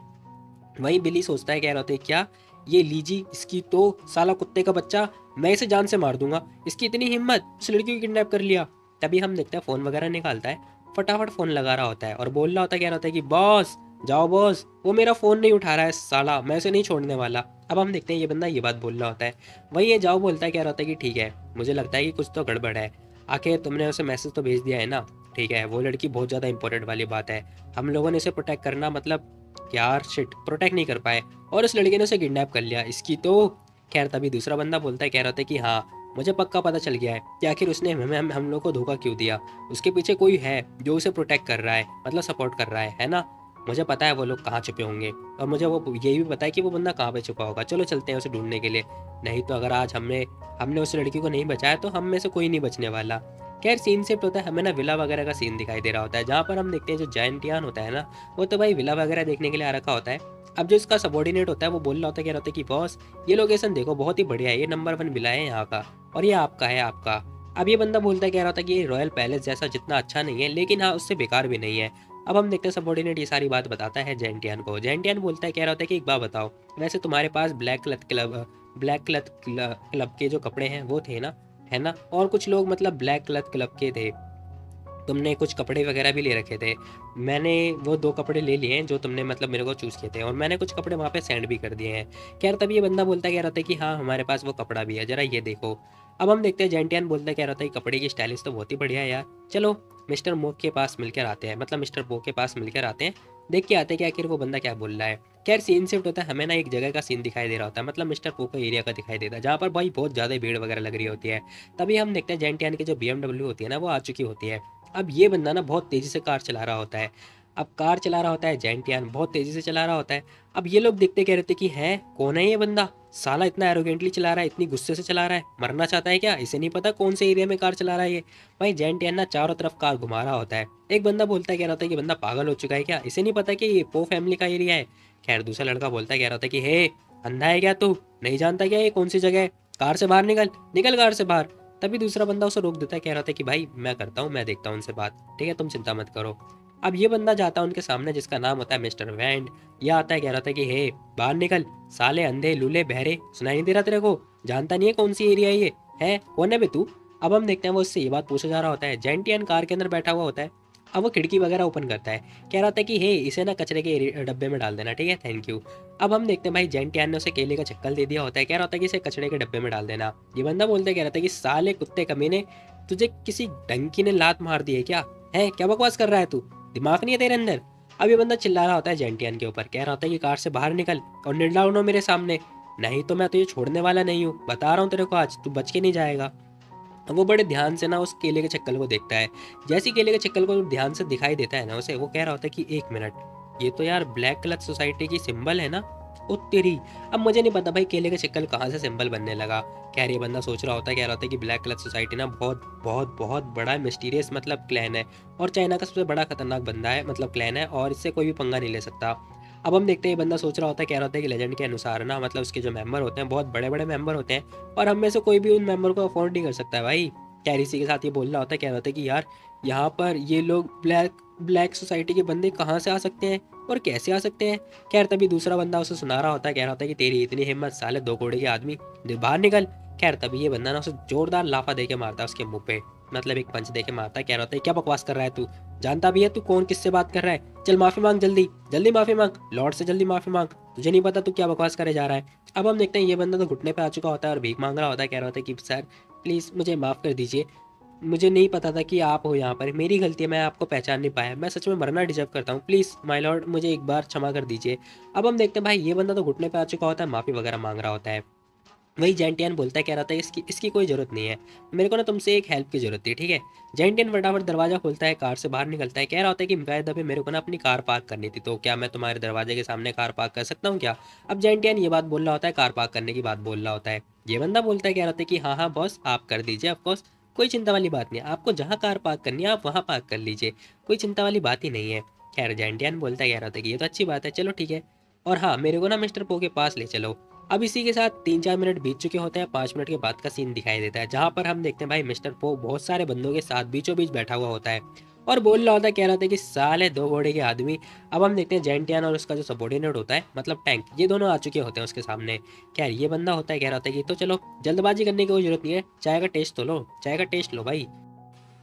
वहीं बिली सोचता है, कह रहा होता है क्या ये लीजी, इसकी तो साला कुत्ते का बच्चा, मैं इसे जान से मार दूंगा, इसकी इतनी हिम्मत, इस लड़की को किडनैप कर लिया। तभी हम देखते हैं फ़ोन वगैरह निकालता है, फटाफट फ़ोन लगा रहा होता है और बोल रहा होता है, कह रहा होता है कि बॉस जाओ बॉस, वो मेरा फ़ोन नहीं उठा रहा है साला, मैं उसे नहीं छोड़ने वाला। अब हम देखते हैं ये बंदा ये बात बोल रहा होता है। वहीं ये जाओ बोलता है, कह रहा होता है कि ठीक है, मुझे लगता है कि कुछ तो गड़बड़ है, आखिर तुमने उसे मैसेज तो भेज दिया है ना, ठीक है, वो लड़की बहुत ज़्यादा इंपॉर्टेंट वाली बात है, हम लोगों ने इसे प्रोटेक्ट करना मतलब यार शिट प्रोटेक्ट नहीं कर पाए, और उस लड़के ने उसे किडनैप कर लिया इसकी तो। खैर तभी दूसरा बंदा बोलता है, कह रहा था कि हाँ मुझे पक्का पता चल गया है कि आखिर उसने हम लोग को धोखा क्यों दिया, उसके पीछे कोई है जो उसे प्रोटेक्ट कर रहा है, मतलब सपोर्ट कर रहा है ना। मुझे पता है वो लोग कहाँ छुपे होंगे, और मुझे वो ये भी पता है कि वो बंदा कहाँ पे छुपा होगा, चलो चलते हैं उसे ढूंढने के लिए। नहीं तो अगर आज हमने हमने उस लड़की को नहीं बचाया तो हम में से कोई नहीं बचने वाला। खैर सीन शिफ्ट होता है, हमें ना विला वगैरह का सीन दिखाई दे रहा होता है, जहाँ पर हम देखते हैं जो जायंटियान होता है ना, वो तो भाई विला वगैरह देखने के लिए आ रखा होता है। अब जो इसका सबॉर्डिनेट होता है वो बोल रहा होता है, कह रहा होता है कि बॉस ये लोकेशन देखो बहुत ही बढ़िया है, ये नंबर 1 विला है यहाँ का, और ये आपका है आपका। अब ये बंदा बोलता है, कह रहा होता है कि ये रॉयल पैलेस जैसा जितना अच्छा नहीं है, लेकिन हाँ उससे बेकार भी नहीं है। अब हम देखते हैं सबॉर्डिनेट ये सारी बात बताता है जेंटियन को। जेंटियन बोलता है, कह रहा होता है कि एक बात बताओ, वैसे तुम्हारे पास ब्लैक क्लथ क्लब के जो कपड़े हैं वो थे ना, है ना, और कुछ लोग मतलब ब्लैक क्लथ क्लब के थे, तुमने कुछ कपड़े वगैरह भी ले रखे थे, मैंने वो 2 कपड़े ले लिए हैं जो तुमने मतलब मेरे को चूज़ किए थे, और मैंने कुछ कपड़े वहाँ पे सेंड भी कर दिए हैं। खैर तभी ये बंदा बोलता है, कह रहा था कि हाँ हमारे पास वो कपड़ा भी है, ज़रा ये देखो। अब हम देखते हैं जेंटियन बोलता है, कह रहा था कि कपड़े की स्टाइलिश तो बहुत ही बढ़िया है यार, चलो मिस्टर मोक के पास मिलकर आते हैं, मतलब मिस्टर बो के पास मिलकर आते हैं, देख के आते हैं कि आखिर वो बंदा क्या बोल रहा है। खैर सीन शिफ्ट होता है, हमें ना एक जगह का सीन दिखाई दे रहा होता है, मतलब मिस्टर पो का एरिया का दिखाई देता है, जहाँ पर भाई बहुत ज़्यादा भीड़ वगैरह लग रही होती है। तभी हम देखते हैं जेंटियन की जो BMW होती है ना वो आ चुकी होती है। अब ये बंदा ना बहुत तेज़ी से कार चला रहा होता है। अब कार चला रहा होता है जेंटियन, बहुत तेज़ी से चला रहा होता है। अब ये लोग देखते कह रहे थे कि है कौन है ये बंदा, साला इतना एरोगेंटली चला रहा है, इतनी गुस्से से चला रहा है, मरना चाहता है क्या, इसे नहीं पता कौन से एरिया में कार चला रहा है ये। भाई जेंटियन ना चारों तरफ कार घुमा रहा होता है। एक बंदा बोलता है, कह रहा होता है कि बंदा पागल हो चुका है क्या, इसे नहीं पता कि ये पो फैमिली का एरिया है। खैर दूसरा लड़का बोलता है, कह रहा होता है कि हे अंधा है क्या तू, नहीं जानता क्या ये कौन सी जगह है, कार से बाहर निकल, निकल कार से बाहर। तभी दूसरा बंदा उसे रोक देता है, कह रहा होता है कि भाई मैं करता हूँ, मैं देखता हूँ उनसे बात, ठीक है तुम चिंता मत करो। अब ये बंदा जाता है उनके सामने जिसका नाम होता है मिस्टर वैंड। यह आता है, कह रहा था कि हे बाहर निकल, साले अंधे लूले बहरे, सुनाई नहीं दे रहा तेरे को? जानता नहीं है कौन सी एरिया है ये? है कौन है बे तू? अब हम देखते हैं वो उससे ये बात पूछा जा रहा होता है। जेंटियन कार के अंदर बैठा हुआ होता है। अब वो खिड़की वगैरह ओपन करता है, कह रहा होता है कि हे इसे ना कचरे के डब्बे में डाल देना, ठीक है थैंक यू। अब हम देखते हैं भाई जेंटियन ने उसे केले का चक्कर दे दिया होता है, कह रहा होता है कि इसे कचरे के डब्बे में डाल देना। ये बंदा बोलता है, कह रहा था कि साले कुत्ते कमीने, तुझे किसी डंकी ने लात मार दी है क्या? है क्या बकवास कर रहा है तू? दिमाग नहीं है तेरे अंदर? अब ये बंदा चिल्ला रहा होता है जेंटियन के ऊपर, कह रहा होता है कि कार से बाहर निकल और निर्डाउन हो मेरे सामने, नहीं तो मैं तुझे छोड़ने वाला नहीं हूँ, बता रहा हूँ तेरे को, आज तू बच के नहीं जाएगा। वो बड़े ध्यान से ना उस केले के चक्कर को देखता है। जैसे ही केले के चक्कर को ध्यान से दिखाई देता है ना उसे, वो कह रहा होता है कि एक मिनट, ये तो यार ब्लैक क्लच सोसाइटी की सिंबल है ना? ओ तेरी, अब मुझे नहीं पता भाई केले का चक्कर कहाँ से सिंबल बनने लगा। खैर ये बंदा सोच रहा होता है, कह रहा होता है कि ब्लैक क्लच सोसाइटी ना बहुत बहुत बहुत बड़ा मिस्टीरियस मतलब क्लैन है, और चाइना का सबसे बड़ा खतरनाक बंदा है मतलब क्लैन है, और इससे कोई भी पंगा नहीं ले सकता। अब हम देखते हैं ये बंदा सोच रहा होता है, कह रहा होता है कि लेजेंड के अनुसार ना मतलब उसके जो मेंबर होते हैं बहुत बड़े बड़े मेंबर होते हैं, और हम में से कोई भी उन मेंबर को अफोर्ड नहीं कर सकता है भाई। कैरिसी के साथ ये बोल रहा होता है, कह रहा होता है कि यार यहाँ पर ये लोग ब्लैक ब्लैक सोसाइटी के बंदे कहाँ से आ सकते हैं और कैसे आ सकते हैं? खैर तभी दूसरा बंदा उसे सुना रहा होता है, कह रहा होता है कि तेरी इतनी हिम्मत साले दो कोड़े के आदमी, बाहर निकल। खैर तभी ये बंदा ना उसे जोरदार लाफा दे के मारता है उसके मुंह पे, मतलब एक पंच दे के मारता है। कह रहा होता है क्या बकवास कर रहा है तू? जानता भी है तू कौन किससे बात कर रहा है? चल माफी मांग, जल्दी जल्दी माफी मांग, लॉर्ड से जल्दी माफी मांग, तुझे नहीं पता तू क्या बकवास करे जा रहा है। अब हम देखते हैं ये बंदा तो घुटने पे आ चुका होता है और भीख मांग रहा होता है, कह रहा होता है कि सर प्लीज़ मुझे माफ़ कर दीजिए, मुझे नहीं पता था कि आप हो यहाँ पर, मेरी गलती है, मैं आपको पहचान नहीं पाया, मैं सच में मरना डिजर्व करता हूँ, प्लीज़ माय लॉर्ड मुझे एक बार क्षमा कर दीजिए। अब हम देखते हैं भाई ये बंदा तो घुटने पे आ चुका होता है, माफ़ी वगैरह मांग रहा होता है। वही जेंटियन बोलता है, कह रहा था इसकी इसकी कोई ज़रूरत नहीं है, मेरे को ना तुमसे एक हेल्प की ज़रूरत थी, ठीक है। जेंटियन फटाफट दरवाज़ा खोलता है, कार से बाहर निकलता है, कह रहा होता है कि बाय द वे मेरे को ना अपनी कार पार्क करनी थी, तो क्या मैं तुम्हारे दरवाजे के सामने कार पार्क कर सकता हूँ क्या? अब जेंटियन ये बात बोल रहा होता है, कार पार्क करने की बात बोल रहा होता है। ये बंदा बोलता है, कह रहा था कि हाँ हाँ बॉस आप कर दीजिए, ऑफकोर्स कोई चिंता वाली बात नहीं है, आपको जहाँ कार पार्क करनी है आप वहाँ पार्क कर लीजिए, कोई चिंता वाली बात ही नहीं है। खैर जेंटियन बोलता है, कह रहा था कि ये तो अच्छी बात है, चलो ठीक है, और हाँ मेरे को ना मिस्टर पो के पास ले चलो। अब इसी के साथ 3-4 मिनट बीत चुके होते हैं, 5 मिनट के बाद का सीन दिखाई देता है, जहाँ पर हम देखते हैं भाई मिस्टर पो बहुत सारे बंदों के साथ बीचों बीच बैठा हुआ होता है और बोल रहा होता है, कह रहा था कि साले दो घोड़े के आदमी। अब हम देखते हैं जेंटियन और उसका जो सबॉर्डिनेट होता है मतलब टैंक, ये दोनों आ चुके होते हैं उसके सामने। खैर ये बंदा होता है, कह रहा था कि तो चलो जल्दबाजी करने की कोई जरूरत नहीं है, चाय का टेस्ट तो लो, चाय का टेस्ट लो भाई।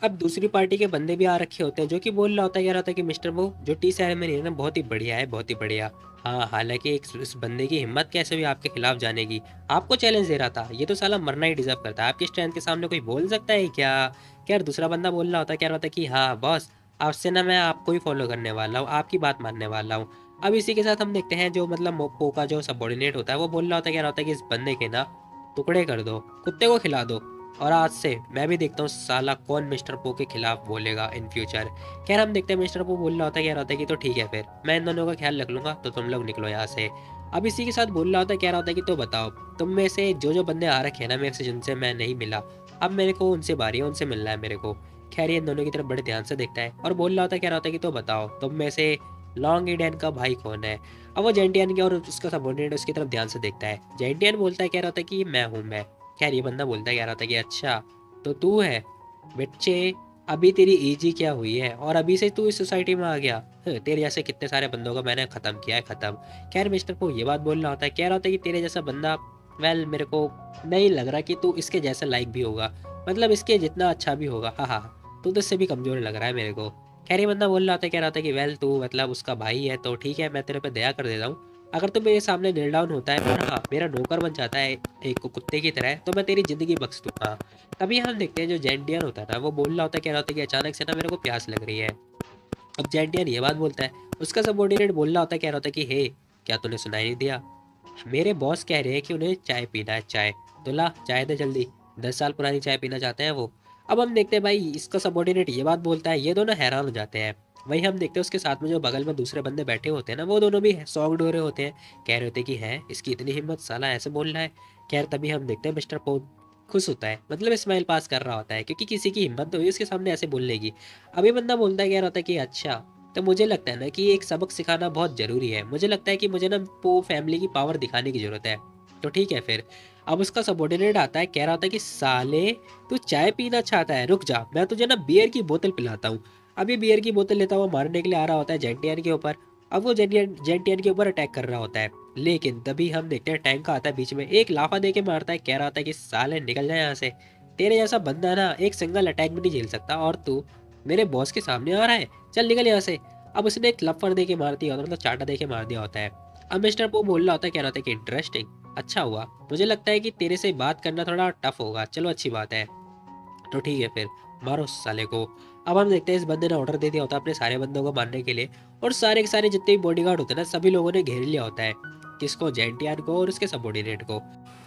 अब दूसरी पार्टी के बंदे भी आ रखे होते हैं, जो कि बोल रहा होता है, कह रहा था कि मिस्टर वो जो टी सेरेमनी है ना बहुत ही बढ़िया है, बहुत ही बढ़िया। हाँ हालांकि एक इस बंदे की हिम्मत कैसे भी आपके खिलाफ जाने की, आपको चैलेंज दे रहा था, ये तो साला मरना ही डिजर्व करता है, आपकी स्ट्रेंथ के सामने कोई बोल सकता है क्या? क्या दूसरा बंदा बोल रहा होता है, कह रहा था कि हाँ बॉस आज से ना मैं आपको ही फॉलो करने वाला हूँ, आपकी बात मानने वाला हूँ। अब इसी के साथ हम देखते हैं जो मतलब मोपो का जो सबॉर्डिनेट होता है वो बोल रहा होता है, कह रहा होता है कि इस बंदे के ना टुकड़े कर दो, कुत्ते को खिला दो, और आज से मैं भी देखता हूँ साला कौन मिस्टर पो के खिलाफ बोलेगा इन फ्यूचर। खैर हम देखते हैं मिस्टर पो बोल रहा होता है, कह रहा होता है कि तो ठीक है फिर मैं इन दोनों का ख्याल रख लूँगा, तो तुम लोग निकलो यहाँ से। अब इसी के साथ बोल रहा होता है, कह रहा होता है कि तो बताओ तुम में से जो जो बंदे आ रखे हैं ना मेरे से, जिनसे मैं नहीं मिला, अब मेरे को उनसे बारी है, उनसे मिलना है मेरे को। खैर ये इन दोनों की तरफ बड़े ध्यान से देखता है और बोल रहा होता है, कह रहा होता है कि तो बताओ तुम में से लॉन्ग ईडन का भाई कौन है? अब वो जेंटियन की और उसका सबॉर्डिनेट उसकी तरफ ध्यान से देखता है। जेंटियन बोलता है, कह रहा होता है कि मैं हूँ मैं। खैर ये बंदा बोलता है, कह रहा था कि अच्छा तो तू है बच्चे, अभी तेरी एज ही क्या हुई है और अभी से तू इस सोसाइटी में आ गया? तेरे जैसे कितने सारे बंदों को मैंने ख़त्म किया है, ख़त्म। खैर मिस्टर को ये बात बोल रहा होता है, कह रहा होता है कि तेरे जैसा बंदा, वेल मेरे को नहीं लग रहा कि तू इसके जैसा लाइक भी होगा, मतलब इसके जितना अच्छा भी होगा, हाँ हाँ तू तो इससे भी कमज़ोर लग रहा है मेरे को। खैर ये बंदा बोल रहा होता है, कह रहा होता है कि वेल तू मतलब उसका भाई है तो ठीक है, मैं तेरे पे दया कर देता हूँ, अगर तू मेरे सामने नील डाउन होता है और हाँ मेरा नौकर बन जाता है एक कुत्ते की तरह, तो मैं तेरी ज़िंदगी बख्श दूंगा। तभी हम देखते हैं जो जेंटियन होता है ना वो बोल रहा होता है, कह रहा होता है कि अचानक से ना मेरे को प्यास लग रही है। अब जेंटियन ये बात बोलता है, उसका सबॉर्डिनेट बोल रहा होता है, कह रहा होता है कि हे क्या तूने सुनाई नहीं दिया, मेरे बॉस कह रहे हैं कि उन्हें चाय पीना है, चाय तो ला चाय दे जल्दी, 10 साल पुरानी चाय पीना चाहते हैं वो। अब हम देखते हैं भाई इसका सबॉर्डिनेट ये बात बोलता है, ये दोनों हैरान हो जाते हैं। वही हम देखते हैं उसके साथ में जो बगल में दूसरे बंदे बैठे होते हैं ना वो दोनों भी सौंग डोरे होते हैं, कह रहे होते हैं कि है इसकी इतनी हिम्मत, साला ऐसे बोल रहा है। खैर तभी हम देखते हैं मिस्टर पो खुश होता है, मतलब स्माइल पास कर रहा होता है, क्योंकि किसी की हिम्मत तो हुई उसके सामने ऐसे बोलने की। अभी बंदा बोलता है, कह रहा होता है कि अच्छा तो मुझे लगता है ना कि एक सबक सिखाना बहुत ज़रूरी है, मुझे लगता है कि मुझे ना पो फैमिली की पावर दिखाने की ज़रूरत है, तो ठीक है फिर। अब उसका सबॉर्डिनेट आता है, कह रहा होता है कि साले तू चाय पीना चाहता है, रुक जा, मैं तुझे ना बियर की बोतल पिलाता हूँ। अब ये बियर की बोतल लेता हुआ मारने के लिए आ रहा होता है जेंटियन के ऊपर। अब वो जेंटियन जेंटियन के ऊपर अटैक कर रहा होता है, लेकिन तभी हम देखते हैं टैंक का आता है बीच में, एक लाफा दे के मारता है, कह रहा होता है कि साले निकल जाए यहाँ से, तेरे जैसा बंदा ना एक सिंगल अटैक भी नहीं झेल सकता और तू मेरे बॉस के सामने आ रहा है, चल निकल यहाँ से। अब उसने एक लफर दे के मार दिया होता है, मतलब चाटा दे के मार दिया होता है। अब मिस्टर पो बोल रहा होता है, कह रहा होता है कि इंटरेस्टिंग, अच्छा हुआ, मुझे लगता है कि तेरे से बात करना थोड़ा टफ होगा, चलो अच्छी बात है, तो ठीक है फिर मारो उस साले को। अब हम देखते हैं इस बंदे ने ऑर्डर दे दिया होता है अपने सारे बंदों को मारने के लिए, और सारे के सारे जितने भी बॉडीगार्ड होते हैं ना सभी लोगों ने घेर लिया होता है, किसको, जेंटियान को और उसके सबॉर्डिनेट को।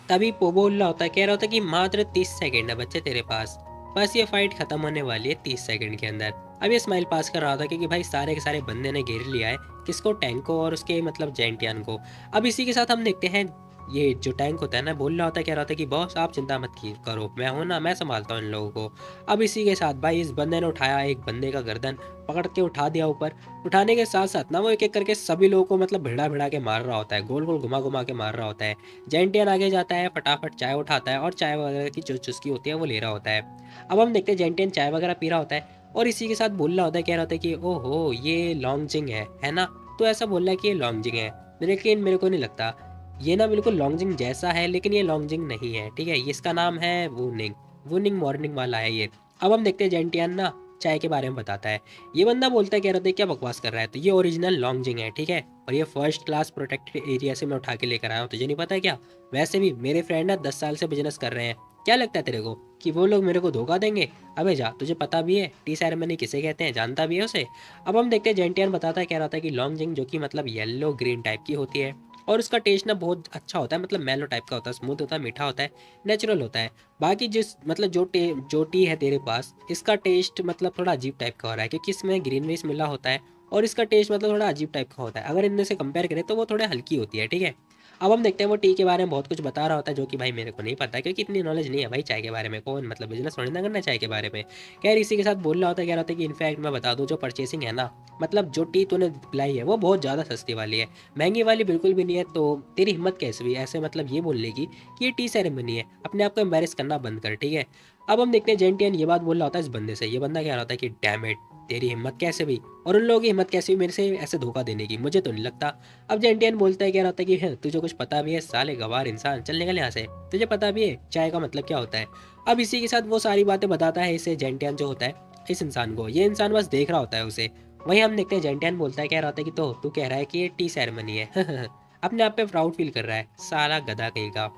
तभी पो बोल रहा होता है, कह रहा होता है कि मात्र 30 सेकेंड है बच्चे तेरे पास, बस ये फाइट खत्म होने वाली है 30 सेकेंड के अंदर। अब ये स्माइल पास कर रहा था क्योंकि भाई सारे के सारे बंदे ने घेर लिया है, किसको, टैंक को और उसके मतलब जेंटियान को। अब इसी के साथ हम देखते हैं ये जो टैंक होता है ना बोल रहा होता है, कह रहा होता है कि बॉस आप चिंता मत करो, मैं हूँ ना, मैं संभालता हूँ इन लोगों को। अब इसी के साथ भाई इस बंदे ने उठाया एक बंदे का गर्दन, पकड़ के उठा दिया ऊपर। उठाने के साथ साथ ना वो एक एक करके सभी लोगों को मतलब भिड़ा भिड़ा के मार रहा होता है, गोल गोल घुमा घुमा के मार रहा होता है। जेंटियन आगे जाता है, फटाफट चाय उठाता है और चाय वगैरह की जो चुस्की होती है वो ले रहा होता है। अब हम देखते हैं जेंटियन चाय वगैरह पी रहा होता है, और इसी के साथ बोल रहा होता है, कह रहा होता है कि ओहो ये लॉन्गजिंग है ना, तो ऐसा बोल रहा है कि ये लॉन्गजिंग है, लेकिन मेरे को नहीं लगता, ये ना बिल्कुल लॉन्गजिंग जैसा है लेकिन ये लॉन्गजिंग नहीं है, ठीक है, ये इसका नाम है वुनिंग, वुनिंग मॉर्निंग वाला है ये। अब हम देखते हैं जेंटियन ना चाय के बारे में बताता है, ये बंदा बोलता है, कह रहा था क्या बकवास कर रहा है, तो ये ओरिजिनल लॉन्गजिंग है, ठीक है, और ये फर्स्ट क्लास प्रोटेक्टेड एरिया से मैं उठा के लेकर आया हूँ, तुझे नहीं पता है क्या, वैसे भी मेरे फ्रेंड ना 10 साल से बिजनेस कर रहे हैं, क्या लगता है तेरे को कि वो लोग मेरे को धोखा देंगे, अबे जा, तुझे पता भी है टी सेरेमनी किसे कहते हैं, जानता भी है उसे। अब हम देखते हैं जेंटियन बताता है, कह रहा था कि लॉन्गजिंग जो कि मतलब येलो ग्रीन टाइप की होती है, और उसका टेस्ट ना बहुत अच्छा होता है, मतलब मेलो टाइप का होता है, स्मूथ होता है, मीठा होता है, नेचुरल होता है। बाकी जिस मतलब जो टी है तेरे पास, इसका टेस्ट मतलब थोड़ा अजीब टाइप का हो रहा है क्योंकि इसमें ग्रीन वेस मिला होता है, और इसका टेस्ट मतलब थोड़ा अजीब टाइप का होता है, अगर इनमें से कंपेयर करें तो वो थोड़े हल्की होती है, ठीक है। अब हम देखते हैं वो टी के बारे में बहुत कुछ बता रहा होता है जो कि भाई मेरे को नहीं पता क्योंकि इतनी नॉलेज नहीं है भाई चाय के बारे में, कौन मतलब बिजनेस थोड़ी ना करना चाय के बारे में। खैर इसी के साथ बोल रहा होता है, कह रहा होता है कि इनफैक्ट मैं बता दूं जो परचेसिंग है ना, मतलब जो टी तूने पिलाई है वो बहुत ज़्यादा सस्ती वाली है, महंगी वाली बिल्कुल भी नहीं है, तो तेरी हिम्मत कैसे हुई ऐसे मतलब ये बोलने की कि ये टी सेरेमनी है, अपने आप को एम्बेरस करना बंद कर, ठीक है। अब हम देखते हैं जेंटियन ये बात बोल रहा होता है इस बंदे से, ये बंदा कह रहा होता है कि डैम इट, तेरी हिम्मत कैसे हुई, और उन लोगों की हिम्मत कैसे हुई मेरे से ऐसे धोखा देने की, मुझे तो नहीं लगता। अब जेंटियन बोलता है, कह रहा होता है कि है तुझे कुछ पता भी है साले गवार इंसान, चल निकल यहाँ से, तुझे पता भी है चाय का मतलब क्या होता है। अब इसी के साथ वो सारी बातें बताता है इसे जेंटियन जो होता है इस इंसान को, ये इंसान बस देख रहा होता है उसे। वहीं हम देखते हैं जेंटियन बोलता है, कह रहा होता है कि तो तू कह रहा है कि ये टी सेरेमनी है अपने आप पे प्राउड फील कर रहा है, साला गधा कहीं का।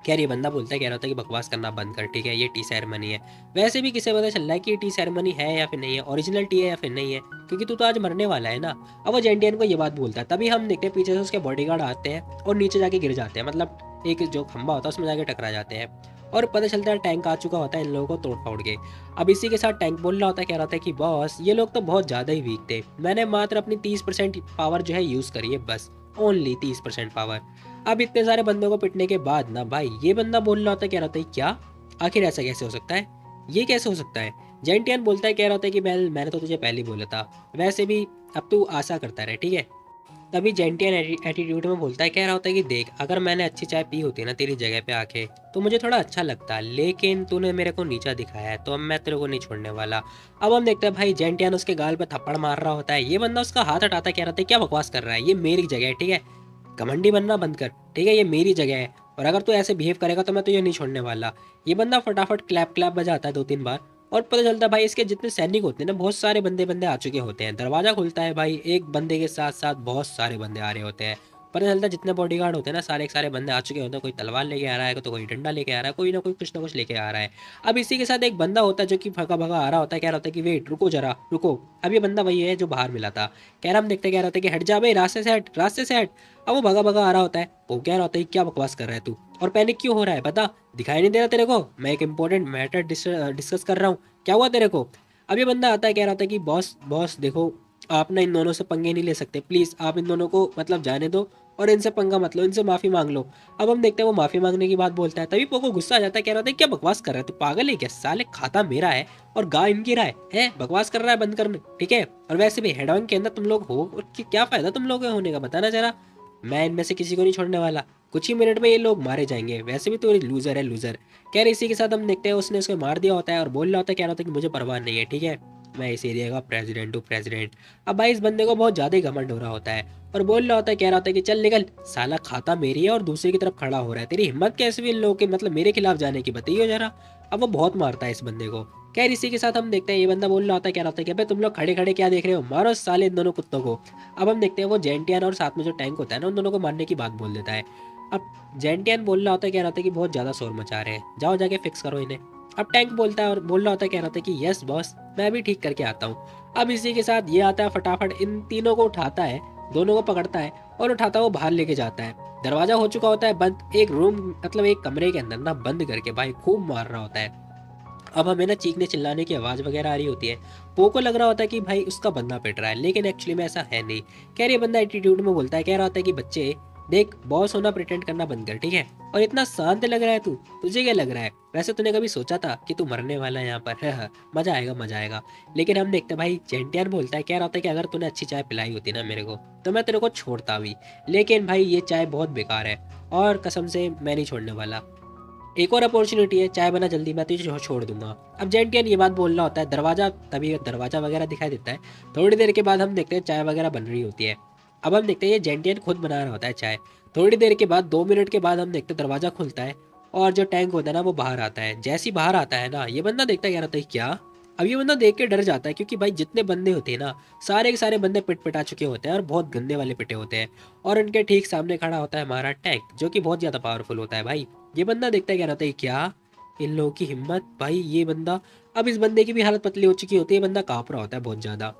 खैर ये बंदा बोलता है, कह रहा होता है कि बकवास करना बंद कर, ठीक है, ये टी सेरेमनी है, वैसे भी किसे पता चल रहा है कि ये टी सेरेमनी है या फिर नहीं है, ओरिजिनल टी है या फिर नहीं है, क्योंकि तू तो आज मरने वाला है ना। अब वो जेंटियन को ये बात बोलता है, तभी हम देखते हैं पीछे से उसके बॉडीगार्ड आते हैं और नीचे जाके गिर जाते हैं, मतलब एक जो खंबा होता है उसमें जाके टकरा जाते हैं, और पता चलता है टैंक आ चुका होता है इन लोगों को तोड़ फोड़ के। अब इसी के साथ टैंक बोल रहा होता है, कह रहा था कि बॉस ये लोग तो बहुत ज़्यादा ही वीक थे, मैंने मात्र अपनी 30% पावर जो है यूज़ करी है, बस ओनली 30% पावर। अब इतने सारे बंदों को पिटने के बाद ना भाई ये बंदा बोल रहा होता है, कह रहा था क्या, आखिर ऐसा कैसे हो सकता है, ये कैसे हो सकता है। जेंटियन बोलता है, कह रहा था कि मैंने तो तुझे पहले ही बोला था, वैसे भी अब तू आशा करता रहे, ठीक है। तभी जेंटियन एटीट्यूड में बोलता है, कह रहा होता है कि देख अगर मैंने अच्छी चाय पी होती ना तेरी जगह पे आके तो मुझे थोड़ा अच्छा लगता, लेकिन तूने मेरे को नीचा दिखाया है तो अब मैं तेरे को नहीं छोड़ने वाला। अब हम देखते हैं भाई जेंटियन उसके गाल पे थप्पड़ मार रहा होता है, ये बंदा उसका हाथ हटाता है, कह रहा था क्या बकवास कर रहा है, ये मेरी जगह है, ठीक है, घमंडी बनना बंद कर, ठीक है, ये मेरी जगह है, और अगर तू ऐसे बिहेव करेगा तो मैं तुझे नहीं छोड़ने वाला। ये बंदा फटाफट क्लैप क्लैप बजाता है 2-3 बार, और पता चलता है भाई इसके जितने सैनिक होते हैं ना बहुत सारे बंदे बंदे आ चुके होते हैं, दरवाजा खुलता है भाई, एक बंदे के साथ साथ बहुत सारे बंदे आ रहे होते हैं। पता चलता है जितने बॉडीगार्ड होते हैं ना सारे के सारे बंदे आ चुके होते हैं, कोई तलवार लेके आ रहा है तो कोई डंडा लेके आ रहा है, कोई ना कोई कुछ ना कुछ लेके आ रहा है। अब इसी के साथ एक बंदा होता है जो कि भगा भगा आ रहा होता है, कह रहा होता है कि वेट रुको जरा रुको। अब ये बंदा वही है जो बाहर मिला था, कह रहा हम देखते कह रहा होता है कि हट जा भाई, रास्ते से हट, रास्ते से हट। अब वो भगा भगा आ रहा होता है, वो कह रहा होता है क्या बकवास कर रहा है तू, और पैनिक क्यों हो रहा है बता, दिखाई नहीं दे रहा तेरे को, मैं एक इंपॉर्टेंट मैटर डिस्कस कर रहा हूँ, क्या हुआ तेरे को। अब ये बंदा आता है, कह रहा था कि बॉस बॉस देखो आप ना इन दोनों से पंगे नहीं ले सकते, प्लीज़ आप इन दोनों को मतलब जाने दो और इनसे पंगा मत लो, इनसे माफ़ी मांग लो। अब हम देखते हैं वो माफ़ी मांगने की बात बोलता है, तभी पोको गुस्सा आ जाता है, कह रहा था क्या बकवास कर रहा है तू, पागल है क्या, साले खाता मेरा है और गा इनकी रहा है बकवास कर रहा है, बंद करना, ठीक है। और वैसे भी हेडॉन के अंदर तुम लोग हो और क्या फ़ायदा तुम लोग होने का, बताना जरा, मैं इनमें से किसी को नहीं छोड़ने वाला, कुछ ही मिनट में ये लोग मारे जाएंगे, वैसे भी तो लूजर है लूजर। कह रहे इसी के साथ हम देखते हैं उसने उसको मार दिया होता है और बोल रहा होता है, कह रहा होता है कि मुझे परवाह नहीं है, ठीक है, मैं इस एरिया का प्रेसिडेंट हूँ प्रेसिडेंट। अब भाई इस बंदे को बहुत ज़्यादा ही घमंड हो रहा होता है और बोल रहा होता है, कह रहा होता है कि चल निकल, साला खाता मेरी है और दूसरे की तरफ खड़ा हो रहा है, तेरी हिम्मत कैसे हुई इन लोगों के मतलब मेरे खिलाफ जाने की, बताइए जरा। अब वो बहुत मारता है इस बंदे को। खैर इसी के साथ हम देखते हैं ये बंदा बोल रहा होता है, कह रहा होता है कि अबे तुम लोग खड़े खड़े क्या देख रहे हो, मारो साले इन दोनों कुत्तों को। अब हम देखते हैं वो जेंटियन और साथ में जो टैंक होता है ना, उन दोनों को मारने की बात बोल देता है। अब जेंटियन बोल रहा होता है, कह रहा होता है कि बहुत ज़्यादा शोर मचा रहे हैं, जाओ जाके फिक्स करो इन्हें। अब टैंक बोलता है और बोल रहा होता है, कह रहा होता है कि यस बॉस, मैं भी ठीक करके आता हूँ। अब इसी के साथ ये आता है, फटाफट इन तीनों को उठाता है, दोनों को पकड़ता है और उठाता वो बाहर लेके जाता है। दरवाजा हो चुका होता है बंद, एक रूम मतलब एक कमरे के अंदर ना बंद करके भाई खूब मार रहा होता है। अब हमें ना चीखने चिल्लाने की आवाज़ वगैरह आ रही होती है। पो को लग रहा होता है कि भाई उसका बंदा पिट रहा है, लेकिन एक्चुअली में ऐसा है नहीं। कह रही बंदा एटीट्यूड में बोलता है, कह रहा होता है कि बच्चे देख, बॉस होना प्रिटेंड करना बंद कर, ठीक है, और इतना शांत लग रहा है तू, तुझे क्या लग रहा है, वैसे तूने कभी सोचा था कि तू मरने वाला है यहाँ पर, है मजा आएगा मजा आएगा। लेकिन हम देखते हैं भाई जेंटियन बोलता है, कह रहा होता है कि अगर तूने अच्छी चाय पिलाई होती ना मेरे को तो मैं तेरे को छोड़ता भी, लेकिन भाई ये चाय बहुत बेकार है और कसम से मैं नहीं छोड़ने वाला, एक और अपॉर्चुनिटी है, चाय बना जल्दी, मैं तुझे छोड़ दूंगा। अब जेंटियन ये बात बोल रहा होता है, दरवाजा तभी दरवाजा वगैरह दिखाई देता है। थोड़ी देर के बाद हम देखते हैं चाय वगैरह बन रही होती है। अब हम देखते हैं ये जेंटियन खुद बना रहा होता है चाय। थोड़ी देर के बाद 2 मिनट के बाद हम देखते हैं दरवाजा खुलता है और जो टैंक होता है ना वो बाहर आता है। जैसे ही बाहर आता है ना, ये बंदा देखता है, कह रहा था क्या। अब ये बंदा देख के डर जाता है क्योंकि भाई जितने बंदे होते हैं ना, सारे के सारे बंदे पिट पिटा चुके होते हैं और बहुत गंदे वाले पिटे होते हैं। और उनके ठीक सामने खड़ा होता है हमारा टैंक, जो कि बहुत ज़्यादा पावरफुल होता है भाई। ये बंदा देखता है, कह रहा था क्या इन लोगों की हिम्मत, भाई ये बंदा। अब इस बंदे की भी हालत पतली हो चुकी होती है, बंदा काँप रहा होता है बहुत ज़्यादा।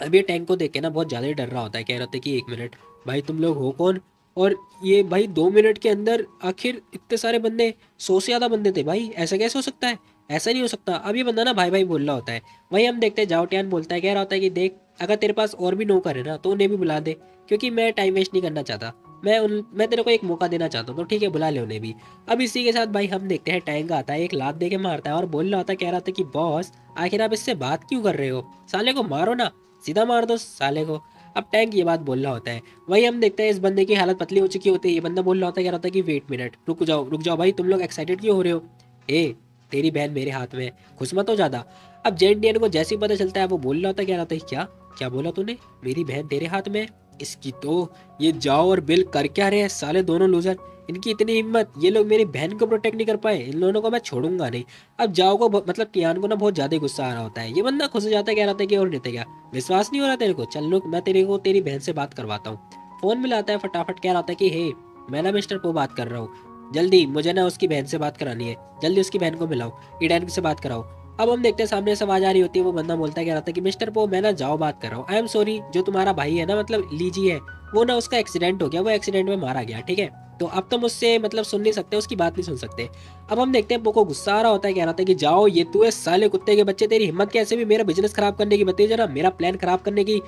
अब ये टैंक को देख के ना बहुत ज़्यादा ही डर रहा होता है, कह रहा था कि 1 मिनट, भाई तुम लोग हो कौन। और ये भाई 2 मिनट के अंदर आखिर इतने सारे बंदे, 100 से ज़्यादा बंदे थे भाई, ऐसा कैसे हो सकता है, ऐसा नहीं हो सकता। अब ये बंदा ना भाई भाई बोल रहा होता है। वहीं हम देखते हैं जाओटियान बोलता है, कह रहा होता है कि देख, अगर तेरे पास और भी नौकर है ना तो उन्हें भी बुला दे, क्योंकि मैं टाइम वेस्ट नहीं करना चाहता, मैं तेरे को एक मौका देना चाहता हूँ, तो ठीक है बुला ले उन्हें भी। अब इसी के साथ भाई हम देखते हैं टैंक आता है, एक लात दे के मारता है और बोल रहा होता है, कह रहा था कि बॉस आखिर आप इससे बात क्यों कर रहे हो, साले को मारो ना, सीधा मार दो साले को। अब टैंक ये बात बोल रहा होता है। वहीं हम देखते हैं इस बंदे की हालत पतली हो चुकी होती है। ये बंदा बोल रहा होता है, कह रहा होता है कि वेट मिनट, रुक जाओ भाई, तुम लोग एक्साइटेड क्यों हो रहे हो, ए तेरी बहन मेरे हाथ में है, खुश मत हो ज़्यादा। अब जेंट डियन को जैसे ही पता चलता है वो बोल रहा होता है, कह रहा होता है क्या क्या बोला तूने, मेरी बहन तेरे हाथ में है, इसकी तो, ये जाओ और बिल कर क्या रहे हैं साले दोनों लूजर, इनकी इतनी हिम्मत, ये लोग मेरी बहन को प्रोटेक्ट नहीं कर पाए, इन दोनों को मैं छोड़ूंगा नहीं। अब जाओ को मतलब कियान को ना बहुत ज़्यादा गुस्सा आ रहा होता है। ये बंदा खुश हो जाता है, कह रहा था कि और नहीं क्या विश्वास नहीं हो रहा तेरे को, चल लोग मैं तेरे को तेरी बहन से बात करवाता हूँ। फ़ोन मिलाता है फटाफट, कह रहा था कि हे मैं ना मिस्टर पो बात कर रहा हूँ, जल्दी मुझे ना उसकी बहन से बात करानी है, जल्दी उसकी बहन को मिलाओ, ईडैन से बात कराओ। अब हम देखते हैं सामने से आवाज आ रही होती है, वो बंदा बोलता है, कह रहा था कि मिस्टर पो मैं ना जाओ बात कर रहा हूँ, आई एम सॉरी, जो तुम्हारा भाई है ना मतलब लीजी है, वो ना उसका एक्सीडेंट हो गया, वो एक्सीडेंट में मारा गया, ठीक है, तो अब तुम उससे मतलब सुन नहीं सकते, उसकी बात नहीं सुन सकते। अब हम देखते हैं पोको गुस्सा आ रहा होता है, कह रहा था कि जाओ, ये तू है साले कुत्ते के बच्चे, तेरी हिम्मत कैसे भी मेरा बिजनेस खराब करने की, बताइए जरा मेरा प्लान खराब करने की,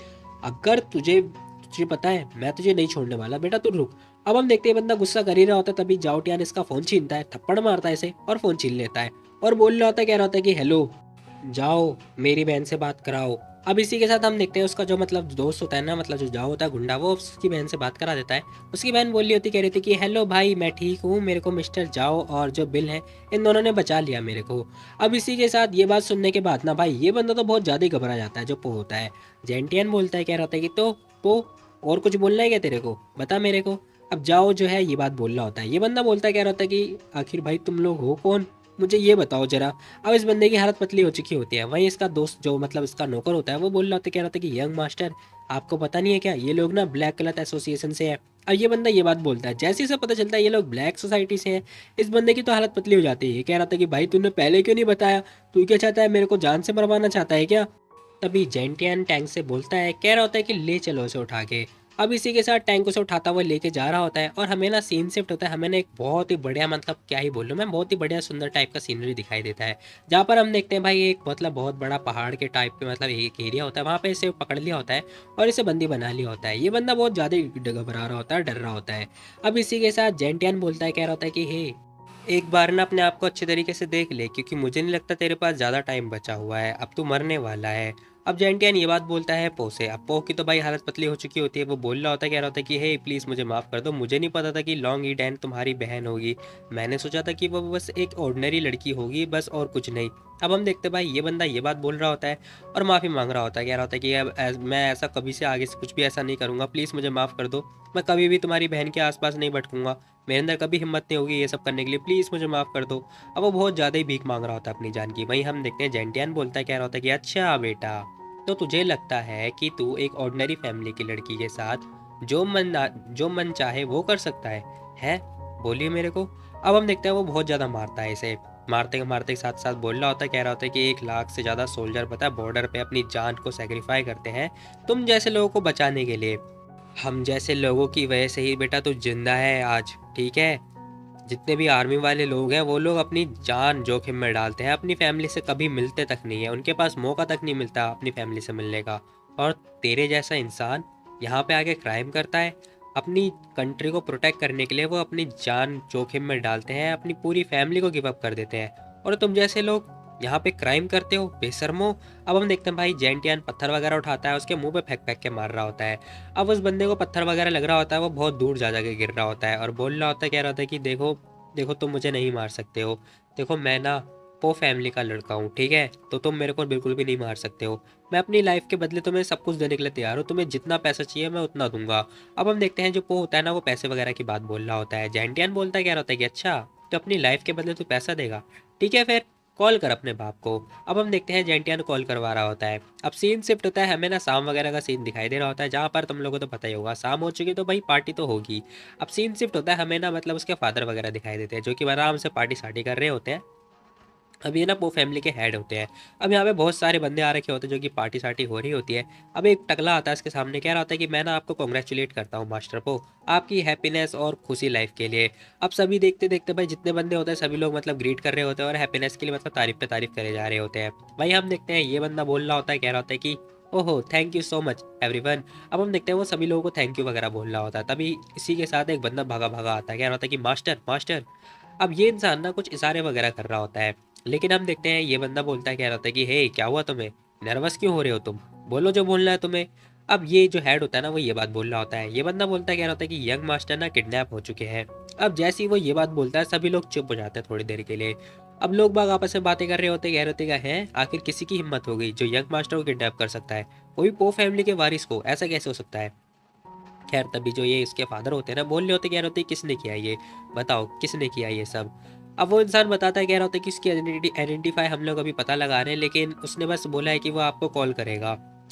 अगर तुझे तुझे पता है मैं तुझे नहीं छोड़ने वाला बेटा, तू रुक। अब हम देखते हैं बंदा गुस्सा कर ही रहा होता है, तभी जाओटियान इसका फोन छीनता है, थप्पड़ मारता है इसे और फोन छीन लेता है और बोल रहा होता है, कह रहा होता है कि हेलो, जाओ मेरी बहन से बात कराओ। अब इसी के साथ हम देखते हैं उसका जो मतलब दोस्त होता है ना, मतलब जो जाओ होता है गुंडा, वो उसकी बहन से बात करा देता है। उसकी बहन बोल रही होती, कह रही थी कि हेलो भाई मैं ठीक हूँ, मेरे को मिस्टर जाओ और जो बिल है इन दोनों ने बचा लिया मेरे को। अब इसी के साथ ये बात सुनने के बाद ना भाई ये बंदा तो बहुत ज़्यादा ही घबरा जाता है, जो पो होता है। जेंटियन बोलता है, कह रहा था कि तो पो और कुछ बोलना है क्या तेरे को, बता मेरे को। अब जाओ जो है ये बात बोल रहा होता है। ये बंदा बोलता है, कह रहा था कि आखिर भाई तुम लोग हो कौन, मुझे ये बताओ जरा। अब इस बंदे की हालत पतली हो चुकी होती है। वहीं इसका दोस्त जो मतलब इसका नौकर होता है वो बोल रहा होता है, कह रहा था कि यंग मास्टर आपको पता नहीं है क्या, ये लोग ना ब्लैक क्लथ एसोसिएशन से है। अब ये बंदा ये बात बोलता है, जैसे इसे पता चलता है ये लोग ब्लैक सोसाइटी से हैं, इस बंदे की तो हालत पतली हो जाती है। ये कह रहा था कि भाई तूने पहले क्यों नहीं बताया, तू क्या चाहता है, मेरे को जान से मरवाना चाहता है क्या। तभी जेंटियन टैंक से बोलता है, कह रहा होता है कि ले चलो उसे उठा के। अब इसी के साथ टैंक उसे उठाता हुआ लेके जा रहा होता है और हमें ना सीन शिफ्ट होता है, हमें ना एक बहुत ही बढ़िया मतलब क्या ही बोलूँ मैं, बहुत ही बढ़िया सुंदर टाइप का सीनरी दिखाई देता है, जहाँ पर हम देखते हैं भाई एक मतलब बहुत बड़ा पहाड़ के टाइप के मतलब एक एरिया होता है, वहाँ पे इसे पकड़ लिया होता है और इसे बंदी बना लिया होता है। ये बंदा बहुत ज़्यादा घबरा रहा होता है, डर रहा होता है। अब इसी के साथ जेंटियन बोलता है, कह रहा होता है कि हे एक बार ना अपने आप को अच्छे तरीके से देख ले, क्योंकि मुझे नहीं लगता तेरे पास ज़्यादा टाइम बचा हुआ है, अब तू मरने वाला है। अब जेंटियान ये बात बोलता है पो से। अब पो की तो भाई हालत पतली हो चुकी होती है। वो बोल रहा होता है, कह रहा होता है कि हे प्लीज़ मुझे माफ़ कर दो, मुझे नहीं पता था कि लॉन्ग ईडैन तुम्हारी बहन होगी। मैंने सोचा था कि वो बस एक ऑर्डिनरी लड़की होगी बस, और कुछ नहीं। अब हम देखते हैं भाई ये बंदा ये बात बोल रहा होता है और माफ़ी मांग रहा होता है, कह रहा होता है कि अब मैं ऐसा कभी से आगे से कुछ भी ऐसा नहीं करूँगा, प्लीज़ मुझे माफ़ कर दो। मैं कभी भी तुम्हारी बहन के आसपास नहीं भटकूंगा, मेरे अंदर कभी हिम्मत नहीं होगी ये सब करने के लिए, प्लीज़ मुझे माफ़ कर दो। अब वो बहुत ज़्यादा ही भीख मांग रहा होता है अपनी जान की। वहीं हम देखते हैं जेंटियान बोलता है, कह रहा होता है कि अच्छा बेटा, तो तुझे लगता है कि तू एक ऑर्डिनरी फैमिली की लड़की के साथ जो मन चाहे वो कर सकता है? बोलिए मेरे को। अब हम देखते हैं वो बहुत ज़्यादा मारता है इसे। मारते मारते साथ साथ बोल रहा होता है, कह रहा होता है कि 1 लाख से ज़्यादा सोल्जर पता है बॉर्डर पे अपनी जान को सेक्रीफाई करते हैं तुम जैसे लोगों को बचाने के लिए। हम जैसे लोगों की वजह से ही बेटा तू जिंदा है आज, ठीक है? जितने भी आर्मी वाले लोग हैं वो लोग अपनी जान जोखिम में डालते हैं, अपनी फैमिली से कभी मिलते तक नहीं है, उनके पास मौका तक नहीं मिलता अपनी फैमिली से मिलने का। और तेरे जैसा इंसान यहाँ पे आके क्राइम करता है, अपनी कंट्री को प्रोटेक्ट करने के लिए वो अपनी जान जोखिम में डालते हैं, अपनी पूरी फैमिली को गिव अप कर देते हैं। और तुम जैसे लोग यहाँ पे क्राइम करते हो बेशर्मो। अब हम देखते हैं भाई जेंटियान पत्थर वगैरह उठाता है, उसके मुंह पे फेंक फेंक के मार रहा होता है। अब उस बंदे को पत्थर वगैरह लग रहा होता है, वो बहुत दूर जा जाके गिर रहा होता है और बोल रहा होता है, कह रहा होता है कि देखो देखो तुम मुझे नहीं मार सकते हो, देखो मैं ना पो फैमिली का लड़का हूँ, ठीक है? तो तुम मेरे को बिल्कुल भी नहीं मार सकते हो। मैं अपनी लाइफ के बदले तुम्हें सब कुछ देने के लिए तैयार हूँ, तुम्हें जितना पैसा चाहिए मैं उतना दूंगा। अब हम देखते हैं जो पो होता है ना वो पैसे वगैरह की बात बोल रहा होता है। जेंटियान बोलता है, कह रहा होता है कि अच्छा तो अपनी लाइफ के बदले तू पैसा देगा, ठीक है फिर कॉल कर अपने बाप को। अब हम देखते हैं जेंटियान कॉल करवा रहा होता है। अब सीन शिफ्ट होता है, हमें ना शाम वगैरह का सीन दिखाई दे रहा होता है, जहाँ पर तुम लोगों को तो पता ही होगा शाम हो चुकी तो भाई पार्टी तो होगी। अब सीन शिफ्ट होता है, हमें ना मतलब उसके फादर वगैरह दिखाई देते हैं जो कि आराम से पार्टी सार्टी कर रहे होते हैं। अब ये ना वो फैमिली के हेड होते हैं। अब यहाँ पे बहुत सारे बंदे आ रखे होते हैं जो कि पार्टी सार्टी हो रही होती है। अब एक टकला आता है इसके सामने, कह रहा होता है कि मैं ना आपको कॉन्ग्रेचुलेट करता हूँ मास्टर को, आपकी हैप्पीनेस और खुशी लाइफ के लिए। अब सभी देखते देखते भाई जितने बंदे होते हैं सभी लोग मतलब ग्रीट कर रहे होते हैं और हैप्पीनेस के लिए मतलब तारीफ पे तारीफ करे जा रहे होते हैं। भाई हम देखते हैं ये बंदा बोल रहा होता है, कह रहा होता है कि ओहो thank you so much everyone. अब हम देखते हैं वो सभी लोगों को थैंक यू वगैरह बोल रहा होता है। तभी इसी के साथ एक बंदा भागा भागा आता है, कह रहा होता है कि मास्टर मास्टर। अब ये इंसान ना कुछ इशारे वगैरह कर रहा होता है, लेकिन हम देखते हैं ये बंदा बोलता है, कह रहा होता है कि हे क्या हुआ तुम्हें, नर्वस क्यों हो रहे हो तुम, बोलो जो बोलना है तुम्हें। अब ये जो हेड होता है ना वो ये बात बोल रहा होता है। ये बंदा बोलता है, कह रहा होता है कि यंग मास्टर ना किडनैप हो चुके हैं। अब जैसे ही वो ये बात बोलता है सभी लोग चुप हो जाते हैं थोड़ी देर के लिए। अब लोग बाग आपस में बातें कर रहे होते हैं, कह रहे होते हैं आखिर किसी की हिम्मत हो गई जो यंग मास्टर को किडनैप कर सकता है, कोई पो फैमिली के वारिस को, ऐसा कैसे हो सकता है? खैर तभी जो ये इसके फादर होते हैं ना बोल रहे होते, कह रहे होते किसने किया ये, बताओ किसने किया ये सब। अब वो इंसान बताता है, कह रहा होता है कि इसकी आइडेंटिफाई हम लोग अभी पता लगा रहे हैं, लेकिन उसने बस बोला है कि वो आपको कॉल करेगा।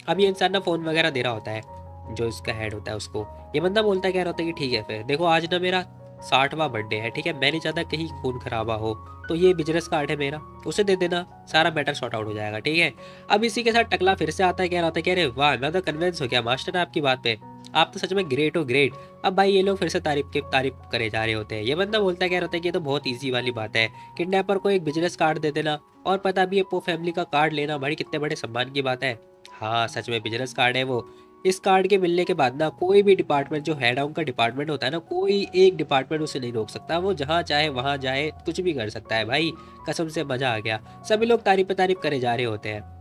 अब ये इंसान ना फ़ोन वगैरह दे रहा होता है जो इसका हेड होता है उसको। ये बंदा बोलता है, कह रहा होता है कि ठीक है फिर देखो आज ना मेरा 60वां बर्थडे है, ठीक है? मैं नहीं चाहता कहीं खून खराबा हो, तो ये बिजनेस कार्ड है मेरा, उसे दे देना, सारा मैटर सॉर्ट आउट हो जाएगा, ठीक है? अब इसी के साथ टकला फिर से आता है, कह रहा होता है, कह रहे वाह मैं तो कन्विंस हो गया मास्टर आपकी बात पे, आप तो सच में ग्रेट हो ग्रेट। अब भाई ये लोग फिर से तारीफ करे जा रहे होते हैं। ये बंदा बोलता है, कह रहा होता है कि ये तो बहुत ईजी वाली बात है, किडनैपर को एक बिजनेस कार्ड दे देना और पता भी है पो फैमिली का कार्ड लेना भाई कितने बड़े सम्मान की बात है। हाँ सच में बिजनेस कार्ड है वो। इस कार्ड के मिलने के बाद ना कोई भी डिपार्टमेंट जो हेड ऑन का डिपार्टमेंट होता है ना, कोई एक डिपार्टमेंट उसे नहीं रोक सकता, वो जहाँ चाहे वहाँ जाए कुछ भी कर सकता है भाई। कसम से मजा आ गया। सभी लोग तारीफ पे तारीफ करे जा रहे होते हैं।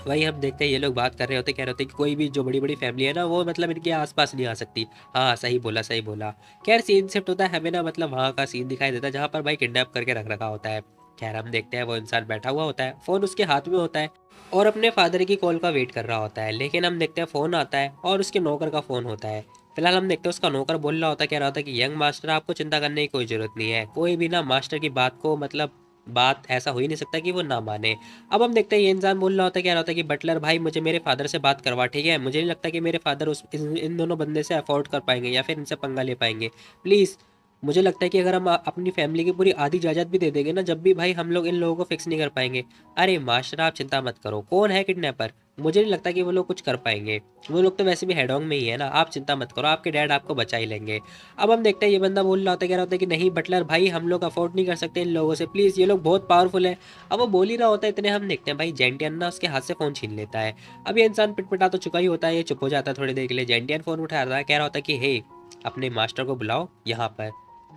वही हम देखते हैं ये लोग बात कर रहे होते, कह रहे होते कि कोई भी जो बड़ी बड़ी फैमिली है ना वो मतलब इनके आसपास नहीं आ सकती। हाँ सही बोला सही बोला। खैर सीन शिफ्ट होता है, हमें ना मतलब वहाँ का सीन दिखाई देता है जहाँ पर भाई किडनैप करके रख रखा होता है। खैर हम देखते हैं वो इंसान बैठा हुआ होता है, फ़ोन उसके हाथ में होता है और अपने फादर की कॉल का वेट कर रहा होता है। लेकिन हम देखते हैं फ़ोन आता है और उसके नौकर का फ़ोन होता है। फिलहाल हम देखते हैं उसका नौकर बोल रहा होता है, कह रहा होता है कि यंग मास्टर आपको चिंता करने की कोई ज़रूरत नहीं है, कोई भी ना मास्टर की बात को मतलब बात ऐसा हो ही नहीं सकता कि वो ना माने। अब हम देखते हैं ये इंसान बोल रहा होता है, कह रहा होता है कि बटलर भाई मुझे मेरे फादर से बात करवा, ठीक है? मुझे नहीं लगता कि मेरे फादर इन दोनों बंदे से अफोर्ड कर पाएंगे या फिर इनसे पंगा ले पाएंगे, प्लीज़। मुझे लगता है कि अगर हम अपनी फैमिली की पूरी आधी जायदाद भी दे देंगे ना जब भी भाई हम लोग इन लोगों को फिक्स नहीं कर पाएंगे। अरे मास्टर आप चिंता मत करो, कौन है किडनैपर, मुझे नहीं लगता कि वो लोग कुछ कर पाएंगे, वो लोग तो वैसे भी हेडोंग में ही है ना, आप चिंता मत करो, आपके डैड आपको बचा ही लेंगे। अब हम देखते हैं ये बंदा बोल रहा होता है, कह रहा होता है कि नहीं बटलर भाई हम लोग अफोर्ड नहीं कर सकते इन लोगों से, प्लीज़ ये लोग बहुत पावरफुल है। अब वो बोल ही रहा होता है इतने हम देखते हैं भाई जेंटियन ना उसके हाथ से फ़ोन छीन लेता है। अब ये इंसान पिटपिटा तो चुका ही होता है, ये चुप हो जाता है थोड़ी देर के लिए। जेंटियन फ़ोन उठा रहा है, कह रहा होता है कि हे अपने मास्टर को बुलाओ यहाँ पर।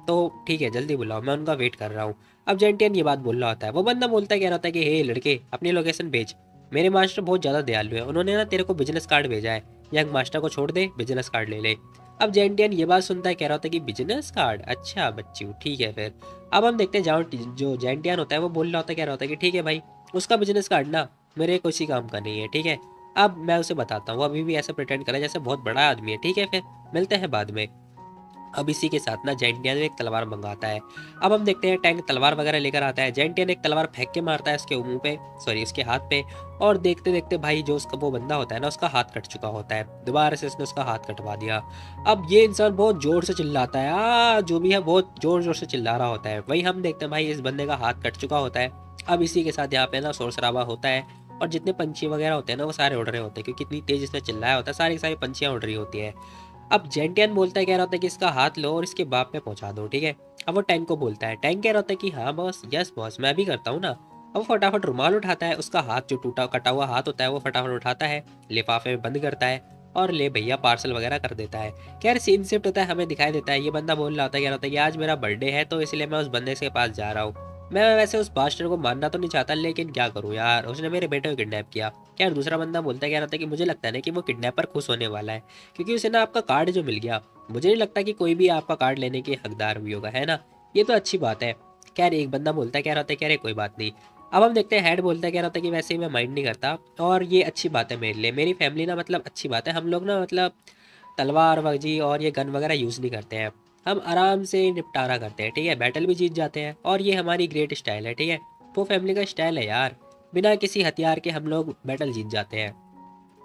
तो ठीक है जल्दी बुलाओ, मैं उनका वेट कर रहा हूँ। अब जेंटियन ये बात बोल रहा होता है, वो बंदा बोलता है, कह रहा होता है कि हे लड़के अपनी लोकेशन भेज। मेरे मास्टर बहुत ज़्यादा दयालु है, उन्होंने ना तेरे को बिजनेस कार्ड भेजा है, यंग मास्टर को छोड़ दे, बिजनेस कार्ड ले ले। अब जेंटियन ये बात सुनता है, कह रहा होता है कि बिजनेस कार्ड, अच्छा बच्चू ठीक है फिर। अब हम देखते हैं जहाँ जो जेंटियन होता है वो बोल रहा होता है, कह रहा होता है कि ठीक है भाई, उसका बिजनेस कार्ड ना मेरे किसी काम का नहीं है, ठीक है। अब मैं उसे बताता हूँ, वो अभी भी ऐसा प्रिटेंड करे जैसे बहुत बड़ा आदमी है, ठीक है फिर मिलते हैं बाद में। अब इसी के साथ ना जेंटियन एक तलवार मंगाता है। अब हम देखते हैं टैंक तलवार वगैरह लेकर आता है, जेंटियन एक तलवार फेंक के मारता है उसके मुंह पे, सॉरी उसके हाथ पे। और देखते देखते भाई जो उसका वो बंदा होता है ना, उसका हाथ कट चुका होता है, दोबारा से उसने उसका हाथ कटवा दिया। अब ये इंसान बहुत जोर से चिल्लाता है, जो भी है बहुत जोर जोर से चिल्ला रहा होता है। वही हम देखते हैं भाई इस बंदे का हाथ कट चुका होता है। अब इसी के साथ यहाँ पे ना शोर शराबा होता है, और जितने पंछी वगैरह होते हैं ना वो सारे उड़ रहे होते हैं, क्योंकि इतनी तेज इसने चिल्लाया होता है, सारी की सारी पंछियाँ उड़ रही होती है। अब जेंटियन बोलता है, कह रहा होता है कि इसका हाथ लो और इसके बाप पे पहुंचा दो, ठीक है। अब वो टैंक को बोलता है, टैंक कह रहा होता है कि हाँ बॉस, यस बॉस, मैं भी करता हूँ ना। अब वो फटाफट रुमाल उठाता है, उसका हाथ जो टूटा कटा हुआ हाथ होता है वो फटाफट उठाता है, लिफाफे में बंद करता है, और ले भैया पार्सल वगैरह कर देता है। क्या सीन शिफ्ट होता है, हमें दिखाई देता है ये बंदा बोल रहा होता है, कह रहा होता है कि आज मेरा बर्थडे है तो इसलिए मैं उस बंदे के पास जा रहा हूँ। मैं वैसे उस बास्टर को मानना तो नहीं चाहता, लेकिन क्या करूँ यार, उसने मेरे बेटे को किडनैप किया। यार दूसरा बंदा बोलता है, कह रहा था कि मुझे लगता है ना कि वो किडनैपर खुश होने वाला है, क्योंकि उसे ना आपका कार्ड जो मिल गया, मुझे नहीं लगता कि कोई भी आपका कार्ड लेने के हकदार भी होगा, है ना। ये तो अच्छी बात है। खैर एक बंदा बोलता है, कह रहा होता है कह रहे कोई बात नहीं। अब हम देखते हैं हेड बोलता है, कह रहा होता है कि वैसे ही मैं माइंड नहीं करता, और ये अच्छी बात है मेरे लिए, मेरी फैमिली ना मतलब अच्छी बात है, हम लोग ना मतलब तलवार वजी और ये गन वगैरह यूज़ नहीं करते हैं, हम आराम से निपटारा करते हैं, ठीक है, बैटल भी जीत जाते हैं, और ये हमारी ग्रेट स्टाइल है, ठीक है। वो फैमिली का स्टाइल है यार, बिना किसी हथियार के हम लोग बैटल जीत जाते हैं।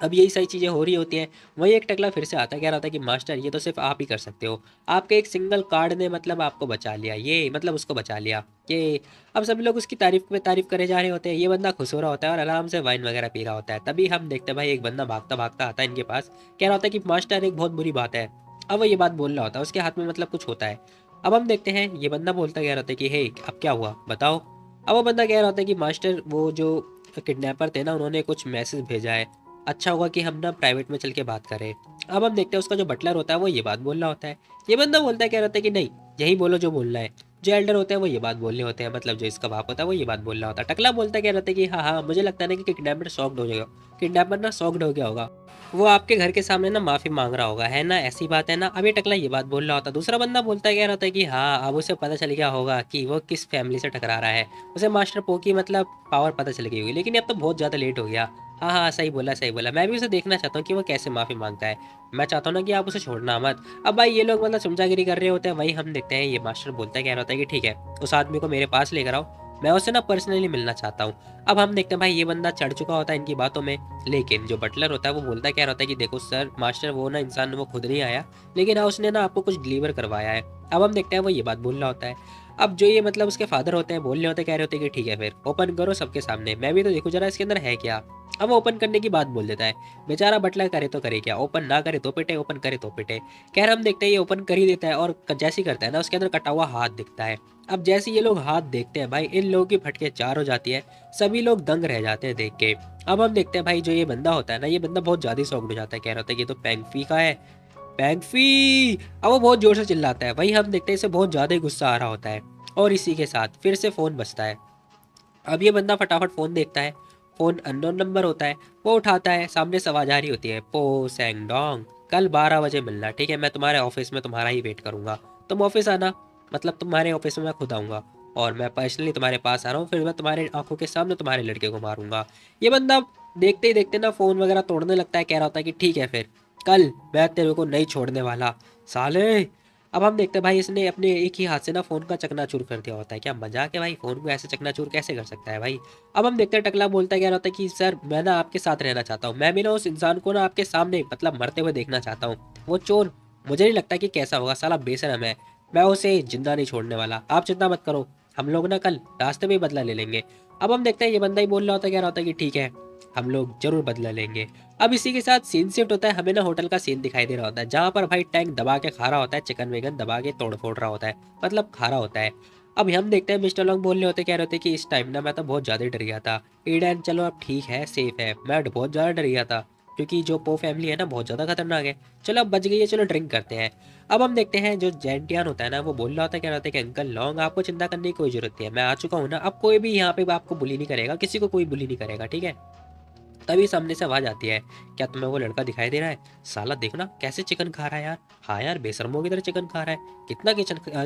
अब यही सारी चीज़ें हो रही होती हैं, वही एक टकला फिर से आता है, कह रहा था कि मास्टर ये तो सिर्फ आप ही कर सकते हो, आपके एक सिंगल कार्ड ने मतलब आपको बचा लिया, ये मतलब उसको बचा लिया ये। अब सभी लोग उसकी तारीफ में तारीफ करे जा रहे होते हैं, ये बंदा खुश हो रहा होता है और आराम से वाइन वगैरह पी रहा होता है। तभी हम देखते हैं भाई एक बंदा भागता भागता आता है इनके पास, कह रहा होता है कि मास्टर एक बहुत बुरी बात है। अब वो ये बात बोल रहा होता है, उसके हाथ में मतलब कुछ होता है। अब हम देखते हैं ये बंदा बोलता कह रहा होता है कि हे अब क्या हुआ बताओ। अब वो बंदा कह रहा होता है कि मास्टर वो जो किडनैपर थे ना, उन्होंने कुछ मैसेज भेजा है, अच्छा होगा कि हम ना प्राइवेट में चल के बात करें। अब हम देखते हैं उसका जो बटलर होता है वो ये बात बोल रहा होता है, ये बंदा बोलता है, कह रहा होता है कि नहीं यही बोलो जो बोलना है। जो एल्डर होते हैं वो ये बात बोलने होते हैं, मतलब जो इसका बाप होता है वो ये बात बोल रहा होता है। टकला बोलता है, कह रहा होता है कि हाँ हाँ मुझे लगता है ना कि किडनैपर शॉक्ड हो जाएगा, किडनैपर ना शॉक्ड हो गया होगा, वो आपके घर के सामने ना माफी मांग रहा होगा, है ना, ऐसी बात है ना। अब ये टकला ये बात बोल रहा होता है। दूसरा बंदा बोलता है, कह रहा होता है कि हाँ अब उसे पता चल गया होगा कि वो किस फैमिली से टकरा रहा है, उसे मास्टर पो की मतलब पावर पता चल गई होगी, लेकिन अब तो बहुत ज़्यादा लेट हो गया। हाँ हाँ सही बोला सही बोला, मैं भी उसे देखना चाहता हूँ कि वो कैसे माफ़ी मांगता है, मैं चाहता हूँ ना कि आप उसे छोड़ना मत। अब भाई ये लोग मतलब चमचागिरी कर रहे होते हैं, वही हम देखते हैं ये मास्टर बोलता है, कह रहा होता है कि ठीक है उस आदमी को मेरे पास लेकर आओ, मैं उससे ना पर्सनली मिलना चाहता हूँ। अब हम देखते हैं भाई ये बंदा चढ़ चुका होता है इनकी बातों में, लेकिन जो बटलर होता है वो बोलता है, कह रहा होता है कि देखो सर मास्टर वो ना इंसान वो खुद नहीं आया, लेकिन हाँ उसने ना आपको कुछ डिलीवर करवाया है। अब हम देखते हैं वो ये बात बोल रहा होता है। अब जो ये मतलब उसके फादर होते हैं बोलने होते, कह रहे होते हैं कि ठीक है फिर ओपन करो सबके सामने, मैं भी तो देखूँ जरा इसके अंदर है क्या। अब वो ओपन करने की बात बोल देता है, बेचारा बटलर करे तो करे क्या, ओपन ना करे तो पिटे, ओपन करे तो पिटे। खैर हम देखते हैं ये ओपन कर ही देता है, और जैसे ही करता है ना उसके अंदर कटा हुआ हाथ दिखता है। अब जैसे ये लोग हाथ देखते हैं भाई इन लोगों की फटके चार हो जाती है, सभी लोग दंग रह जाते हैं देख के। अब हम देखते हैं भाई जो ये बंदा होता है ना, ये बंदा बहुत ज़्यादा शॉक्ड हो जाता है, कह रहा होता है कि ये तो पैंगफी का है, पैंगफी। अब वो बहुत जोर से चिल्लाता है, वही हम देखते हैं इसे बहुत ज़्यादा ही गुस्सा आ रहा होता है। और इसी के साथ फिर से फ़ोन बजता है। अब ये बंदा फटाफट फ़ोन देखता है, फ़ोन अननोन नंबर होता है, वो उठाता है, सामने से आवाज़ आ रही होती है, पो सेंगडोंग कल 12 बजे मिलना, ठीक है, मैं तुम्हारे ऑफिस में तुम्हारा ही वेट करूँगा, तुम ऑफिस आना, मतलब तुम्हारे ऑफिस में मैं खुद आऊँगा, और मैं पर्सनली तुम्हारे पास आ रहा हूँ, फिर मैं तुम्हारे आंखों के सामने तुम्हारे लड़के को मारूंगा। ये बंदा देखते ही देखते ना फ़ोन वगैरह तोड़ने लगता है, कह रहा होता है कि ठीक है फिर कल मैं तेरे को नहीं छोड़ने वाला साले। अब हम देखते हैं भाई इसने अपने एक ही हाथ से ना फ़ोन का चकनाचूर कर दिया होता है, क्या मजाक है भाई, फ़ोन को ऐसे चकनाचूर कैसे कर सकता है भाई। अब हम देखते हैं टकला बोलता है, कह रहा होता है कि सर मैं ना आपके साथ रहना चाहता हूँ, मैं भी ना उस इंसान को ना आपके सामने मतलब मरते हुए देखना चाहता हूँ, वो चोर मुझे नहीं लगता कि कैसा होगा, साला बेशरम है, मैं उसे जिंदा नहीं छोड़ने वाला, आप चिंता मत करो, हम लोग ना कल रास्ते में ही बदला ले लेंगे। अब हम देखते हैं ये बंदा ही बोल रहा होता है, कह रहा होता है कि ठीक है हम लोग जरूर बदला लेंगे। अब इसी के साथ सीन शिफ्ट होता है, हमें ना होटल का सीन दिखाई दे रहा होता है, जहाँ पर भाई टैंक दबा के खा रहा होता है, चिकन वेगन दबा के तोड़ फोड़ रहा होता है, मतलब खा रहा होता है। अब हम देखते हैं मिस्टर लॉन्ग बोलने होते, कह रहे होते कि इस टाइम ना मैं तो बहुत ज़्यादा डर गया था, ईडन चलो अब ठीक है सेफ है, मैं बहुत ज़्यादा डर गया था, क्योंकि जो पो फैमिली है ना बहुत ज़्यादा खतरनाक है, चलो अब बच गई है, चलो ड्रिंक करते हैं। अब हम देखते हैं जो जेंटियान होता है ना वो बोल रहा होता है, कह रहा होता है कि अंकल लॉन्ग आपको चिंता करने की कोई जरूरत नहीं है, मैं आ चुका हूँ ना, अब कोई भी यहाँ पे आपको बुली नहीं करेगा, किसी को कोई बुली नहीं करेगा, ठीक है। तभी सामने से आवाज आती है, क्या तुम्हें वो लड़का दिखाई दे रहा है? साला देखना कैसे चिकन खा रहा है यार। हाँ यार, बेशर्मों की तरह चिकन खा रहा है। कितना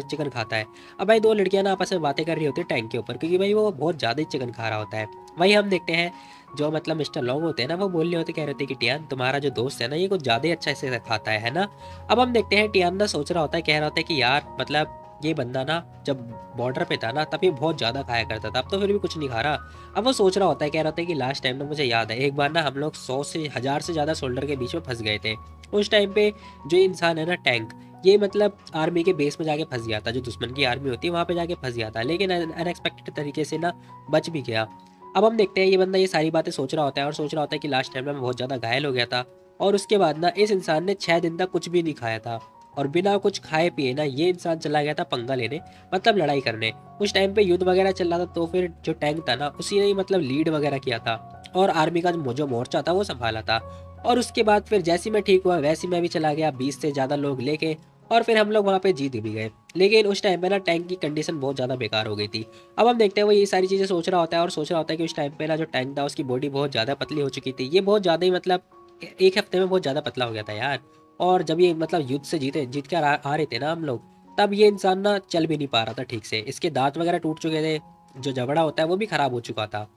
चिकन खाता है। अब भाई दो लड़कियां ना आपस में बातें कर रही होती है टैंक के ऊपर, क्योंकि भाई वो बहुत ज्यादा ही चिकन खा रहा होता है। वही हम देखते हैं जो मतलब मिस्टर लॉन्ग होते हैं ना, वो बोल रहे होते, कह रहे थे कि टियान तुम्हारा जो दोस्त है ना, ये कुछ ज्यादा ही अच्छा से खाता है ना। अब हम देखते हैं टियान ना सोच रहा होता है, कह रहा होता है कि यार मतलब ये बंदा ना जब बॉर्डर पे था ना तब ये बहुत ज़्यादा खाया करता था, अब तो फिर भी कुछ नहीं खा रहा। अब वो सोच रहा होता है, कह रहा होता है कि लास्ट टाइम ना मुझे याद है एक बार ना हम लोग 100 से 1000 से ज़्यादा सोल्डर के बीच में फंस गए थे। उस टाइम पे जो इंसान है ना टैंक, ये मतलब आर्मी के बेस में जाके फंस गया था, जो दुश्मन की आर्मी होती है वहाँ पे जाके फंस गया था, लेकिन अनएक्सपेक्टेड तरीके से ना बच भी गया। अब हम देखते हैं ये बंदा ये सारी बातें सोच रहा होता है और सोच रहा होता है कि लास्ट टाइम में मैं बहुत ज़्यादा घायल हो गया था, और उसके बाद ना इस इंसान ने 6 दिन तक कुछ भी नहीं खाया था, और बिना कुछ खाए पिए ना ये इंसान चला गया था पंगा लेने, मतलब लड़ाई करने। उस टाइम पे युद्ध वगैरह चल रहा था, तो फिर जो टैंक था ना उसी ने ही मतलब लीड वगैरह किया था, और आर्मी का जो मोर्चा था वो संभाला था। और उसके बाद फिर जैसे मैं ठीक हुआ वैसे मैं भी चला गया 20 से ज़्यादा लोग लेके, और फिर हम लोग वहाँ पे जीत भी गए। लेकिन उस टाइम पे ना टैंक की कंडीशन बहुत ज़्यादा बेकार हो गई थी। अब हम देखते हैं वो ये सारी चीज़ें सोच रहा होता है, और सोच रहा होता है कि उस टाइम पे ना जो टैंक था उसकी बॉडी बहुत ज़्यादा पतली हो चुकी थी, ये बहुत ज़्यादा ही मतलब एक हफ्ते में बहुत ज़्यादा पतला हो गया था यार। और जब ये मतलब युद्ध से जीत कर आ रहे थे ना हम लोग, तब ये इंसान ना चल भी नहीं पा रहा था ठीक से, इसके दांत वगैरह टूट चुके थे, जो जबड़ा होता है वो भी खराब हो चुका था।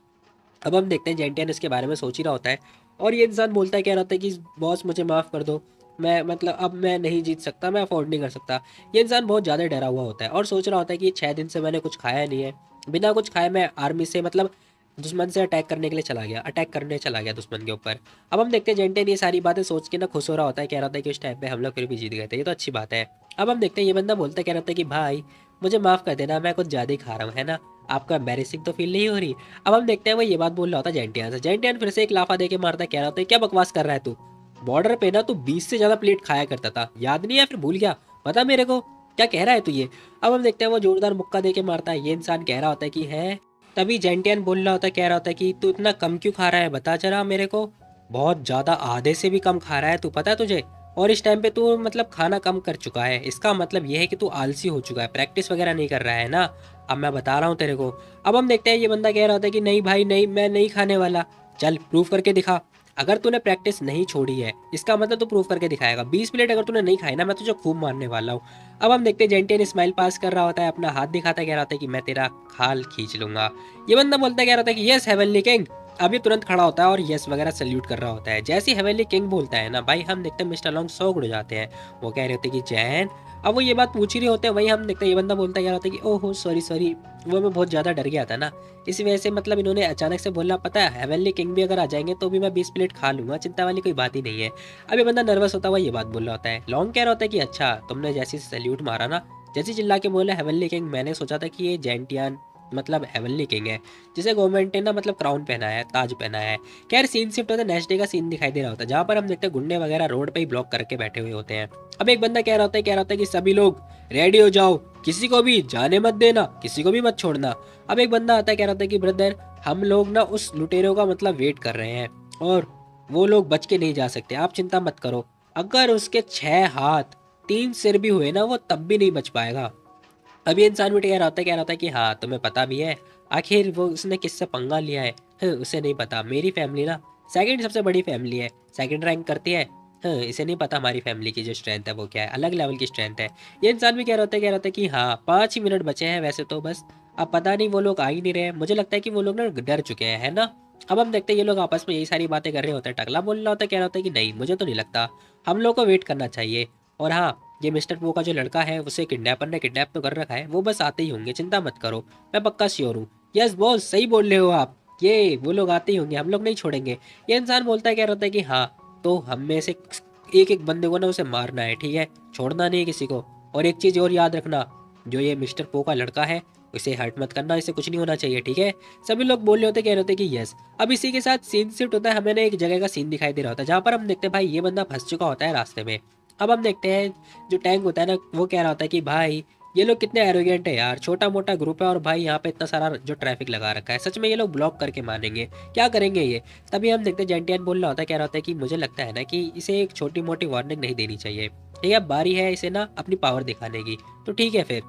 अब हम देखते हैं जेंटियन इसके बारे में सोच ही रहा होता है, और ये इंसान बोलता है, कह रहा होता है कि बॉस मुझे माफ़ कर दो, मैं मतलब अब मैं नहीं जीत सकता, मैं अफोर्ड नहीं कर सकता। ये इंसान बहुत ज़्यादा डरा हुआ होता है और सोच रहा होता है कि 6 दिन से मैंने कुछ खाया नहीं है, बिना कुछ खाए मैं आर्मी से मतलब दुश्मन से अटैक करने के लिए चला गया, अटैक करने चला गया दुश्मन के ऊपर। अब हम देखते हैं जेंटियन ये सारी बातें सोच के ना खुश हो रहा होता है, कह रहा होता है कि उस टाइम पे हम लोग फिर भी जीत गए थे, ये तो अच्छी बात है। अब हम देखते हैं ये बंदा बोलता है, कह रहा होता है कि भाई मुझे माफ़ कर देना, मैं कुछ ज़्यादा ही खा रहा हूँ, है ना, आपको एम्बेरेसिंग तो फील नहीं हो रही। अब हम देखते हैं वो ये बात बोल रहा होता है जेंटियान से, जेंटियान फिर से एक लाफा दे के मारता है, कह रहा होता है क्या बकवास कर रहा है तू, बॉर्डर पे ना तू 20 से ज्यादा प्लेट खाया करता था, याद नहीं है फिर भूल गया, बता मेरे को क्या कह रहा है तू ये। अब हम देखते हैं वो जोरदार मुक्का दे के मारता है, ये इंसान कह रहा होता है कि है। तभी जेंटियन बोल रहा होता है, कह रहा होता है कि तू इतना कम क्यों खा रहा है, बता जरा मेरे को, बहुत ज्यादा आधे से भी कम खा रहा है तू, पता है तुझे, और इस टाइम पे तू मतलब खाना कम कर चुका है, इसका मतलब ये है कि तू आलसी हो चुका है, प्रैक्टिस वगैरह नहीं कर रहा है ना, अब मैं बता रहा हूँ तेरे को। अब हम देखते हैं ये बंदा कह रहा होता है कि नहीं भाई नहीं, मैं नहीं खाने वाला, चल प्रूफ करके दिखा, अगर तूने प्रैक्टिस नहीं छोड़ी है इसका मतलब तू प्रूफ करके दिखाएगा, 20 प्लेट अगर तूने नहीं खाई ना मैं तुझे खूब मारने वाला हूँ। अब हम देखते हैं जेंटियन स्माइल पास कर रहा होता है, अपना हाथ दिखाता है, कह रहा होता है कि मैं तेरा खाल खींच लूंगा। ये बंदा बोलता है, कह रहा होता है कि यस हेवनली किंग, अभी तुरंत खड़ा होता है और यस वगैरह सल्यूट कर रहा होता है। जैसे ही हेवनली किंग बोलता है ना भाई, हम देखते हैं मिस्टर लॉन्ग 100 उड़ जाते हैं, वो कह रहे होते हैं कि जैन। अब वो ये बात पूछ ही रहे होते हैं, वही हम देखते हैं ये बंदा बोलता है, कह रहा होता है कि ओहो सॉरी सॉरी, वो मैं बहुत ज़्यादा डर गया था ना, इसी वजह से मतलब इन्होंने अचानक से बोला, पता है हेवनली किंग भी अगर आ जाएंगे तो भी मैं 20 प्लेट खा लूंगा, चिंता वाली कोई बात ही नहीं है। अब ये बंदा नर्वस होता हुआ ये बात बोल रहा होता है, लॉन्ग कह रहा होता है कि अच्छा तुमने जैसे सैल्यूट मारा ना, जैसे चिल्ला के बोला हेवनली किंग, मैंने सोचा था कि ये जेंटियान मतलब हेवनली किंग है, जिसे गवर्नमेंट ने ना मतलब क्राउन पहनाया है, ताज पहनाया है। खैर सीन शिफ्ट होता है, नेक्स्ट डे का सीन दिखाई दे रहा होता है, जहाँ पर हम देखते हैं गुंडे वगैरह रोड पे ही ब्लॉक करके बैठे हुए होते हैं। अब एक बंदा कह रहा होता है कि सभी लोग रेडी हो जाओ, किसी को भी जाने मत देना, किसी को भी मत छोड़ना। अब एक बंदा आता है, कह रहा होता है कि ब्रदर हम लोग ना उस लुटेरों का मतलब वेट कर रहे हैं, और वो लोग बच के नहीं जा सकते, आप चिंता मत करो, अगर उसके 6 हाथ 3 सिर भी हुए ना वो तब भी नहीं बच पाएगा। अभी इंसान भी कह रहा था कि हाँ तुम्हें पता भी है, आखिर वो उसने किससे पंगा लिया है। उसे नहीं पता, मेरी फैमिली ना सेकंड सबसे बड़ी फैमिली है, सेकंड रैंक करती है। इसे नहीं पता हमारी फैमिली की जो स्ट्रेंथ है वो क्या है, अलग लेवल की स्ट्रेंथ है। ये इंसान भी कह रहा था कि हाँ 5 ही मिनट बचे हैं वैसे तो बस, अब पता नहीं वो लोग आ ही नहीं रहे, मुझे लगता है कि वो लोग ना डर चुके हैं, है ना। अब हम देखते हैं ये लोग आपस में यही सारी बातें कर रहे होते हैं, टकला बोल रहा होता है, कह रहा होता है कि नहीं मुझे तो नहीं लगता, हम लोग को वेट करना चाहिए। और हाँ, ये मिस्टर पो का जो लड़का है उसे किडनैपर ने किडनैप तो कर रखा है, वो बस आते ही होंगे, चिंता मत करो, मैं पक्का श्योर हूँ। यस बॉस सही बोल रहे हो आप, ये वो लोग आते ही होंगे, हम लोग नहीं छोड़ेंगे। ये इंसान बोलता है, कह रहा होता है कि हाँ तो हम में से एक एक बंदे को ना उसे मारना है, ठीक है, छोड़ना नहीं है किसी को। और एक चीज़ और याद रखना, जो ये मिस्टर पो का लड़का है उसे हर्ट मत करना, इसे कुछ नहीं होना चाहिए, ठीक है। सभी लोग बोल रहे होते, कह रहे होते कि यस। अब इसी के साथ सीन शिफ्ट होता है, हमें ना एक जगह का सीन दिखाई दे रहा होता है, जहाँ पर हम देखते हैं भाई ये बंदा फंस चुका होता है रास्ते में। अब हम देखते हैं जो टैंक होता है ना, वो कह रहा होता है कि भाई ये लोग कितने एरोगेंट है यार, छोटा मोटा ग्रुप है और भाई यहाँ पे इतना सारा जो ट्रैफिक लगा रखा है, सच में ये लोग ब्लॉक करके मानेंगे, क्या करेंगे ये। तभी हम देखते हैं जेंटियन बोल रहा होता है, कह रहा होता है कि मुझे लगता है ना कि इसे एक छोटी मोटी वार्निंग नहीं देनी चाहिए, ठीक है, बारी है इसे ना अपनी पावर दिखाने की, तो ठीक है फिर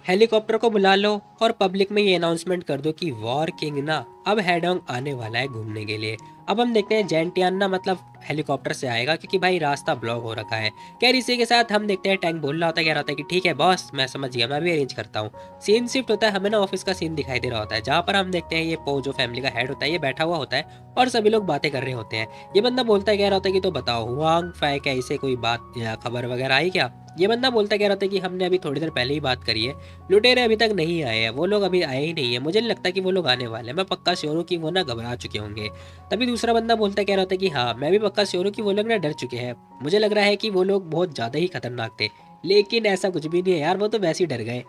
हेलीकॉप्टर को बुला लो और पब्लिक में ये अनाउंसमेंट कर दो कि वॉर किंग ना अब हेडोंग आने वाला है घूमने के लिए। अब हम देखते हैं जेंटियान ना मतलब हेलीकॉप्टर से आएगा क्योंकि भाई रास्ता ब्लॉक हो रखा है। खैर इसी के साथ हम देखते हैं टैंक बोल रहा होता है, कह रहा होता है कि ठीक है बॉस मैं समझ गया, मैं भी अरेंज करता हूँ। सीन शिफ्ट होता है, हमें ना ऑफिस का सीन दिखाई दे रहा होता है जहाँ पर हम देखते हैं ये पो जो फैमिली का हेड होता है ये बैठा हुआ होता है और सभी लोग बातें कर रहे होते हैं। ये बंदा बोलता है, कह रहा होता है कि तो बताओ हुआंग फाई क्या इसे कोई बात या खबर वगैरह आई क्या। ये बंदा बोलता है, कह रहा था कि हमने अभी थोड़ी देर पहले ही बात करी है, लुटेरे अभी तक नहीं आए हैं, वो लोग अभी आए ही नहीं है, मुझे नहीं लगता कि वो लोग आने वाले हैं, मैं पक्का श्योर हूँ कि वो ना घबरा चुके होंगे। तभी दूसरा बंदा बोलता है, कह रहा था कि हाँ मैं भी पक्का श्योर हूँ कि वो लोग ना डर चुके हैं, मुझे लग रहा है कि वो लोग बहुत ज़्यादा ही खतरनाक थे। लेकिन ऐसा कुछ भी नहीं है यार, वो तो वैसे ही डर गए।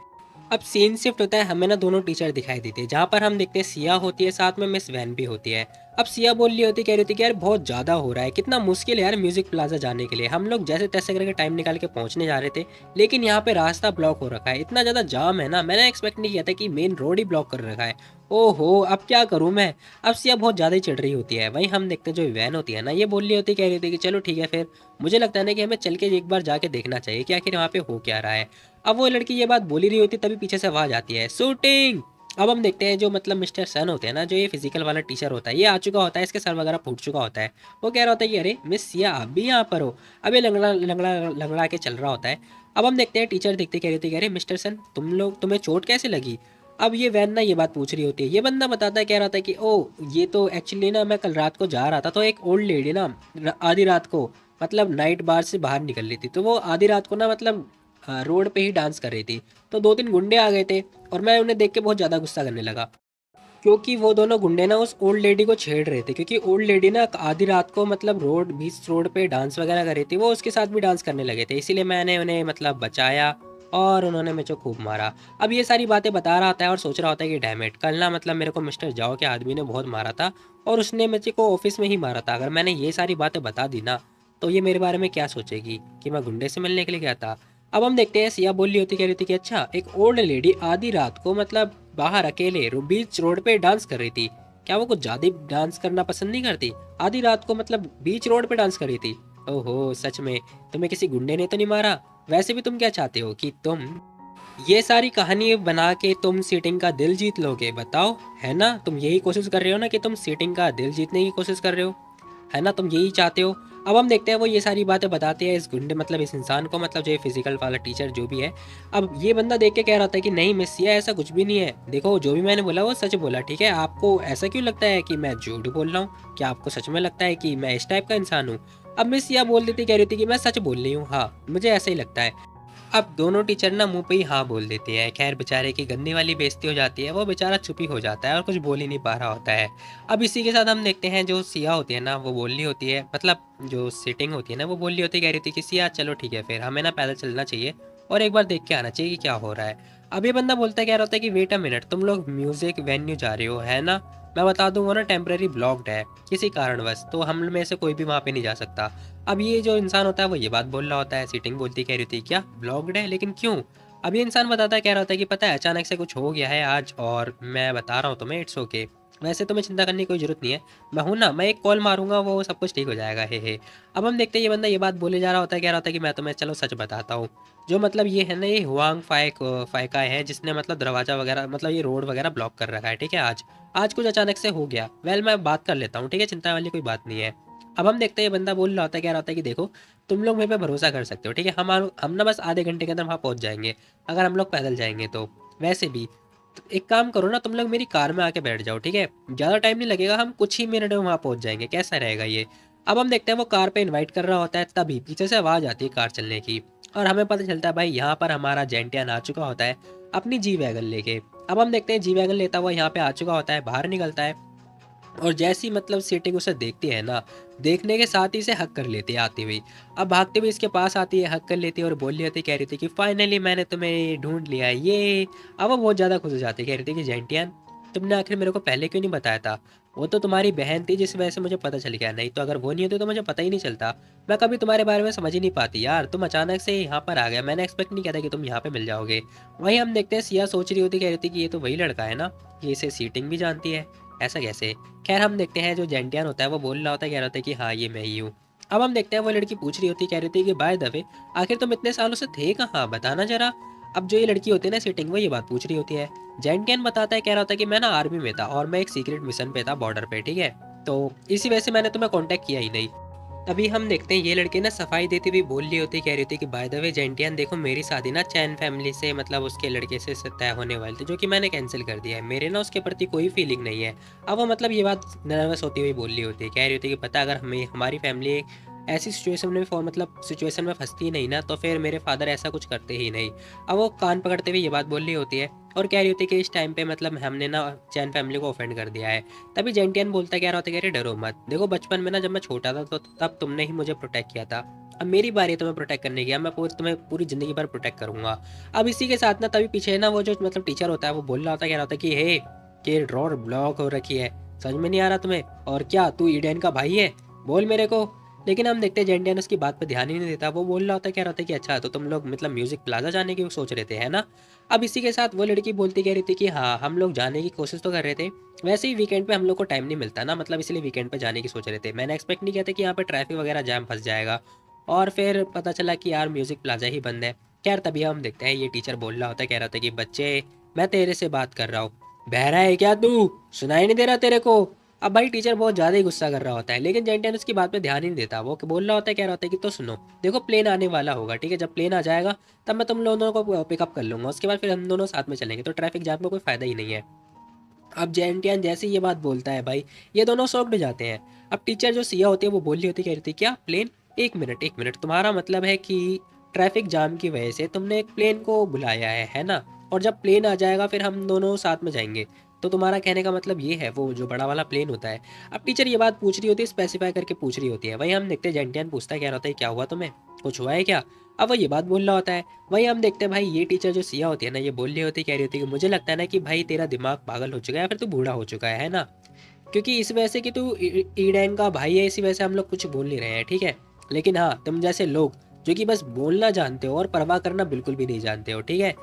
अब सीन शिफ्ट होता है, हमें ना दोनों टीचर दिखाई देते हैं जहाँ पर हम देखते हैं सिया होती है, साथ में मिस वैन भी होती है। अब सिया बोल रही होती, कह रही थी कि यार बहुत ज़्यादा हो रहा है, कितना मुश्किल है यार म्यूजिक प्लाजा जाने के लिए, हम लोग जैसे तैसे करके टाइम निकाल के पहुंचने जा रहे थे लेकिन यहाँ पे रास्ता ब्लॉक हो रखा है, इतना ज़्यादा जाम है ना, मैंने एक्सपेक्ट नहीं किया था कि मेन रोड ही ब्लॉक कर रखा है। ओहो अब क्या करूँ मैं। अब सिया बहुत ज़्यादा ही चिढ़ रही होती है। वहीं हम देखते हैं जो वैन होती है ना ये बोल रही होती, कह रही थी कि चलो ठीक है फिर, मुझे लगता है ना कि हमें चल के एक बार जाके देखना चाहिए कि आखिर वहाँ पे हो क्या रहा है। अब वो लड़की ये बात बोली रही होती तभी पीछे से आवाज आती है शूटिंग। अब हम देखते हैं जो मतलब मिस्टर सन होते हैं ना, जो ये फिजिकल वाला टीचर होता है ये आ चुका होता है, इसके सर वगैरह फूट चुका होता है। वो कह रहा होता है कि अरे मिस सिया आप भी यहाँ पर हो। अब ये लंगड़ा लंगड़ा लंगड़ा के चल रहा होता है। अब हम देखते हैं टीचर देखते कह रही थी, अरे मिस्टर सन तुम्हें चोट कैसे लगी। अब ये वैन ना ये बात पूछ रही होती है, ये बंदा बताता है, कह रहा था कि ओ ये तो एक्चुअली ना मैं कल रात को जा रहा था तो एक ओल्ड लेडी ना आधी रात को मतलब नाइट बार से बाहर निकल रही थी, तो वो आधी रात को ना मतलब रोड पे ही डांस कर रही थी, तो दो तीन गुंडे आ गए थे और मैं उन्हें देख के बहुत ज़्यादा गुस्सा करने लगा क्योंकि वो दोनों गुंडे ना उस ओल्ड लेडी को छेड़ रहे थे, क्योंकि ओल्ड लेडी ना आधी रात को मतलब बीच रोड पे डांस वगैरह कर रही थी, वो उसके साथ भी डांस करने लगे थे, इसीलिए मैंने उन्हें मतलब बचाया और उन्होंने मुझे खूब मारा। अब ये सारी बातें बता रहा होता है और सोच रहा होता है कि डैमेट कल ना मतलब मेरे को मिस्टर जाओ के आदमी ने बहुत मारा था और उसने मुझे को ऑफिस में ही मारा था, अगर मैंने ये सारी बातें बता दी ना तो ये मेरे बारे में क्या सोचेगी कि मैं गुंडे से मिलने के लिए गया था। अब हम देखते हैं सिया बोल रही होती, कह रही थी कि अच्छा एक ओल्ड लेडी आधी रात को मतलब बाहर अकेले बीच रोड पे डांस कर रही थी, क्या वो कुछ ज्यादा डांस करना पसंद नहीं करती, आधी रात को मतलब बीच रोड पे डांस कर रही थी। ओहो सच में तुम्हें किसी गुंडे ने तो नहीं मारा। वैसे भी तुम क्या चाहते हो कि तुम ये सारी कहानी बना के तुम सीटिंग का दिल जीत लोगे, बताओ है ना, तुम यही कोशिश कर रहे हो ना कि तुम सीटिंग का दिल जीतने की कोशिश कर रहे हो, है ना, तुम यही चाहते हो। अब हम देखते हैं वो ये सारी बातें बताते हैं इस गुंडे मतलब इस इंसान को, मतलब जो ये फिजिकल वाला टीचर जो भी है। अब ये बंदा देख के कह रहा था कि नहीं मिस सिया ऐसा कुछ भी नहीं है, देखो जो भी मैंने बोला वो सच बोला, ठीक है, आपको ऐसा क्यों लगता है कि मैं झूठ बोल रहा हूँ, क्या आपको सच में लगता है कि मैं इस टाइप का इंसान हूँ। अब मिस सिया बोल देती, कह रही थी कि मैं सच बोल रही हूँ, हाँ मुझे ऐसा ही लगता है। अब दोनों टीचर ना मुंह पे ही हाँ बोल देती है। खैर बेचारे की गंदी वाली बेइज्जती हो जाती है, वो बेचारा चुप ही हो जाता है और कुछ बोल ही नहीं पा रहा होता है। अब इसी के साथ हम देखते हैं जो सिया होती है ना वो बोल रही होती है, मतलब जो सीटिंग होती है ना वो बोल रही होती है, कह रही थी कि सिया चलो ठीक है फिर हमें ना पैदल चलना चाहिए और एक बार देख के आना चाहिए कि क्या हो रहा है। अब ये बंदा बोलता है, कह रहा होता है कि वेट अ मिनट, तुम लोग म्यूजिक वेन्यू जा रहे हो है ना, मैं बता दूं वो ना टेम्परेरी ब्लॉक्ड है किसी कारणवश, तो हम में से कोई भी वहाँ पे नहीं जा सकता। अब ये जो इंसान होता है वो ये बात बोल रहा होता है, सीटिंग बोलती कह रही थी क्या ब्लॉक्ड है लेकिन क्यों। अब ये इंसान बताता है, कह रहा होता है कि पता है अचानक से कुछ हो गया है आज और मैं बता रहा हूँ तुम्हें, इट्स ओके, वैसे तुम्हें चिंता करने की कोई जरूरत नहीं है, मैं हूँ ना, मैं एक कॉल मारूंगा वो सब कुछ ठीक हो जाएगा हे। अब हम देखते हैं ये बंदा ये बात बोले जा रहा होता है, कह रहा होता है कि मैं तुम्हें चलो सच बताता हूँ, जो मतलब ये है ना ये हुआंग फाइका है जिसने मतलब दरवाजा वगैरह मतलब ये रोड वगैरह ब्लॉक कर रखा है, ठीक है, आज आज कुछ अचानक से हो गया, वेल मैं बात कर लेता हूँ ठीक है, चिंता वाली कोई बात नहीं है। अब हम देखते हैं ये बंदा बोल रहा होता है, कह रहा होता है कि देखो तुम लोग मेरे पे भरोसा कर सकते हो, ठीक है, हम ना बस आधे घंटे के अंदर वहाँ पहुँच जाएंगे अगर हम लोग पैदल जाएंगे तो। वैसे भी तो एक काम करो ना, तुम लोग मेरी कार में आके बैठ जाओ, ठीक है, ज़्यादा टाइम नहीं लगेगा, हम कुछ ही मिनट में वहाँ पहुँच जाएंगे, कैसा रहेगा ये। अब हम देखते हैं वो कार पे इनवाइट कर रहा होता है, तभी पीछे से आवाज़ आती है कार चलने की और हमें पता चलता है भाई यहाँ पर हमारा जेंटियान आ चुका होता है अपनी जी वैगन लेके। अब हम देखते हैं जी वैगन लेता हुआ यहाँ पे आ चुका होता है, बाहर निकलता है और जैसी मतलब सीटिंग उसे देखती है ना, देखने के साथ ही इसे हक कर लेती है आती हुई। अब भागते हुए इसके पास आती है, हक कर लेती है और बोल रही थी, कह रही थी कि फाइनली मैंने तुम्हें ढूंढ लिया ये। अब वो बहुत ज़्यादा खुश हो जाती है, कह रही थी कि जेंटियन तुमने आखिर मेरे को पहले क्यों नहीं बताया था, वो तो तुम्हारी बहन थी जिस वजह से मुझे पता चल गया, नहीं तो अगर वो नहीं होती तो मुझे पता ही नहीं चलता, मैं कभी तुम्हारे बारे में समझ ही नहीं पाती यार, तुम अचानक से यहाँ पर आ गया, मैंने एक्सपेक्ट नहीं किया था कि तुम यहाँ पे मिल जाओगे। वहीं हम देखते हैं सिया सोच रही होती, कह रही थी कि ये तो वही लड़का है ना, ये इसे सीटिंग भी जानती है, ऐसा कैसे। खैर हम देखते हैं जो जेंटियान होता है वो बोल रहा होता है, कह रहा होता है कि हाँ ये मैं ही हूँ। अब हम देखते हैं वो लड़की पूछ रही होती है, कह रही थी कि बाय द वे आखिर तुम इतने सालों से थे कहाँ, बताना जरा। अब जो ये लड़की होती है ना सिटिंग, वो ये बात पूछ रही होती है। जेंटियन बताता है, कह रहा होता है कि मैं ना आर्मी में था और मैं एक सीक्रेट मिशन पे था बॉर्डर पे, ठीक है, तो इसी वजह से मैंने तुम्हें कांटेक्ट किया ही नहीं। तभी हम देखते हैं ये लड़की ना सफाई देती हुई बोल रही होती, कह रही होती कि बाय द वे जेंटियन देखो, मेरी शादी ना चैन फैमिली से मतलब उसके लड़के से तय होने वाली थी, जो कि मैंने कैंसिल कर दिया है। मेरे ना उसके प्रति कोई फीलिंग नहीं है। अब वो मतलब ये बात नर्वस होती हुई बोल रही होती है, कह रही होती है कि पता अगर हमें हमारी फैमिली ऐसी सिचुएशन में मतलब सिचुएशन में फंसती नहीं ना, तो फिर मेरे फादर ऐसा कुछ करते ही नहीं। अब वो कान पकड़ते हुए ये बात बोल रही होती है और कह रही होती है कि इस टाइम पे मतलब हमने ना चैन फैमिली को ऑफेंड कर दिया है। तभी जेंटियन बोलता है, कह रहा होता है कि डरो मत, देखो बचपन में ना जब मैं छोटा था तो तब तुमने ही मुझे प्रोटेक्ट किया था, अब मेरी बारी है तुम्हें प्रोटेक्ट करने की, अब मैं तुम्हें पूरी जिंदगी भर प्रोटेक्ट करूंगा। अब इसी के साथ ना तभी पीछे ना वो जो मतलब टीचर होता है वो बोल रहा होता है, कह रहा होता है कि हे, कि ड्रॉर ब्लॉक हो रखी है, समझ में नहीं आ रहा तुम्हें, और क्या तू ईडेन का भाई है, बोल मेरे को। लेकिन हम देखते हैं जेंटियन उसकी बात पे ध्यान ही नहीं देता। वो बोल रहा होता है, कह रहा होता है कि अच्छा तो तुम लोग मतलब म्यूजिक प्लाजा जाने की सोच रहे थे, है ना। अब इसी के साथ वो लड़की बोलती कह रही थी कि हाँ हम लोग जाने की कोशिश तो कर रहे थे, वैसे ही वीकेंड पे हम लोग को टाइम नहीं मिलता ना, मतलब इसलिए वीकेंड पे जाने की सोच रहे थे। मैंने एक्सपेक्ट नहीं किया था कि यहाँ पे ट्रैफिक वगैरह जैम फंस जाएगा, और फिर पता चला कि यार म्यूजिक प्लाजा ही बंद है। खैर तभी हम देखते हैं ये टीचर बोल रहा होता है, कह रहा था कि बच्चे मैं तेरे से बात कर रहा हूँ, बहरा है क्या तू, सुनाई नहीं दे रहा तेरे को। अब भाई टीचर बहुत ज़्यादा ही गुस्सा कर रहा होता है, लेकिन जेंटियन उसकी बात पे ध्यान ही नहीं देता। वो बोल रहा होता है, कह रहा होता है कि तो सुनो, देखो प्लेन आने वाला होगा, ठीक है, जब प्लेन आ जाएगा तब मैं तुम दोनों को पिकअप कर लूंगा, उसके बाद फिर हम दोनों साथ में चलेंगे, तो ट्रैफिक जाम में कोई फ़ायदा ही नहीं है। अब जेंटियन जैसे ही ये बात बोलता है भाई, ये दोनों शॉक्ड हो जाते हैं। अब टीचर जो सिया होती है वो बोल रही होती, कह रही थी क्या प्लेन, एक मिनट, तुम्हारा मतलब है कि ट्रैफिक जाम की वजह से तुमने एक प्लेन को बुलाया है ना, और जब प्लेन आ जाएगा फिर हम दोनों साथ में जाएंगे, तो तुम्हारा कहने का मतलब ये है वो जो बड़ा वाला प्लेन होता है। अब टीचर ये बात पूछ रही होती है, स्पेसिफाई करके पूछ रही होती है। वहीं हम देखते हैं जेंटियन पूछता है, कह रहा होता है क्या हुआ तुम्हें, कुछ हुआ है क्या। अब वो ये बात बोल रहा होता है। वहीं हम देखते हैं भाई ये टीचर जो सिया होती है ना, ये बोल रही होती, कह रही होती है कि मुझे लगता है ना कि भाई तेरा दिमाग पागल हो चुका है या फिर तू बूढ़ा हो चुका है ना, क्योंकि इस वजह से कि तू ईडैन का भाई है, इसी वजह से हम लोग कुछ बोल नहीं रहे हैं, ठीक है। लेकिन हाँ तुम जैसे लोग जो कि बस बोलना जानते हो और परवाह करना बिल्कुल भी नहीं जानते हो, ठीक है।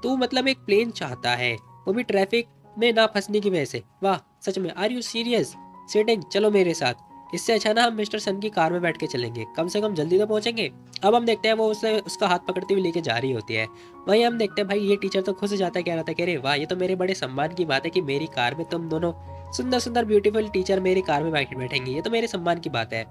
तू मतलब एक प्लेन चाहता है, वो भी ट्रैफिक में ना फंसने की वजह से, वाह सच में, आर यू सीरियस। सेटिंग चलो मेरे साथ, इससे अच्छा ना हम मिस्टर सन की कार में बैठ के चलेंगे, कम से कम जल्दी तो पहुंचेंगे। अब हम देखते हैं वो उसे उसका हाथ पकड़ते हुए लेके जा रही होती है। वहीं हम देखते हैं भाई ये टीचर तो खुश हो जाता है, कह रहा था, कह रहे वाह ये तो मेरे बड़े सम्मान की बात है कि मेरी कार में तुम दोनों सुंदर सुंदर ब्यूटीफुल टीचर मेरी कार में बैठेंगे, ये तो मेरे सम्मान की बात है।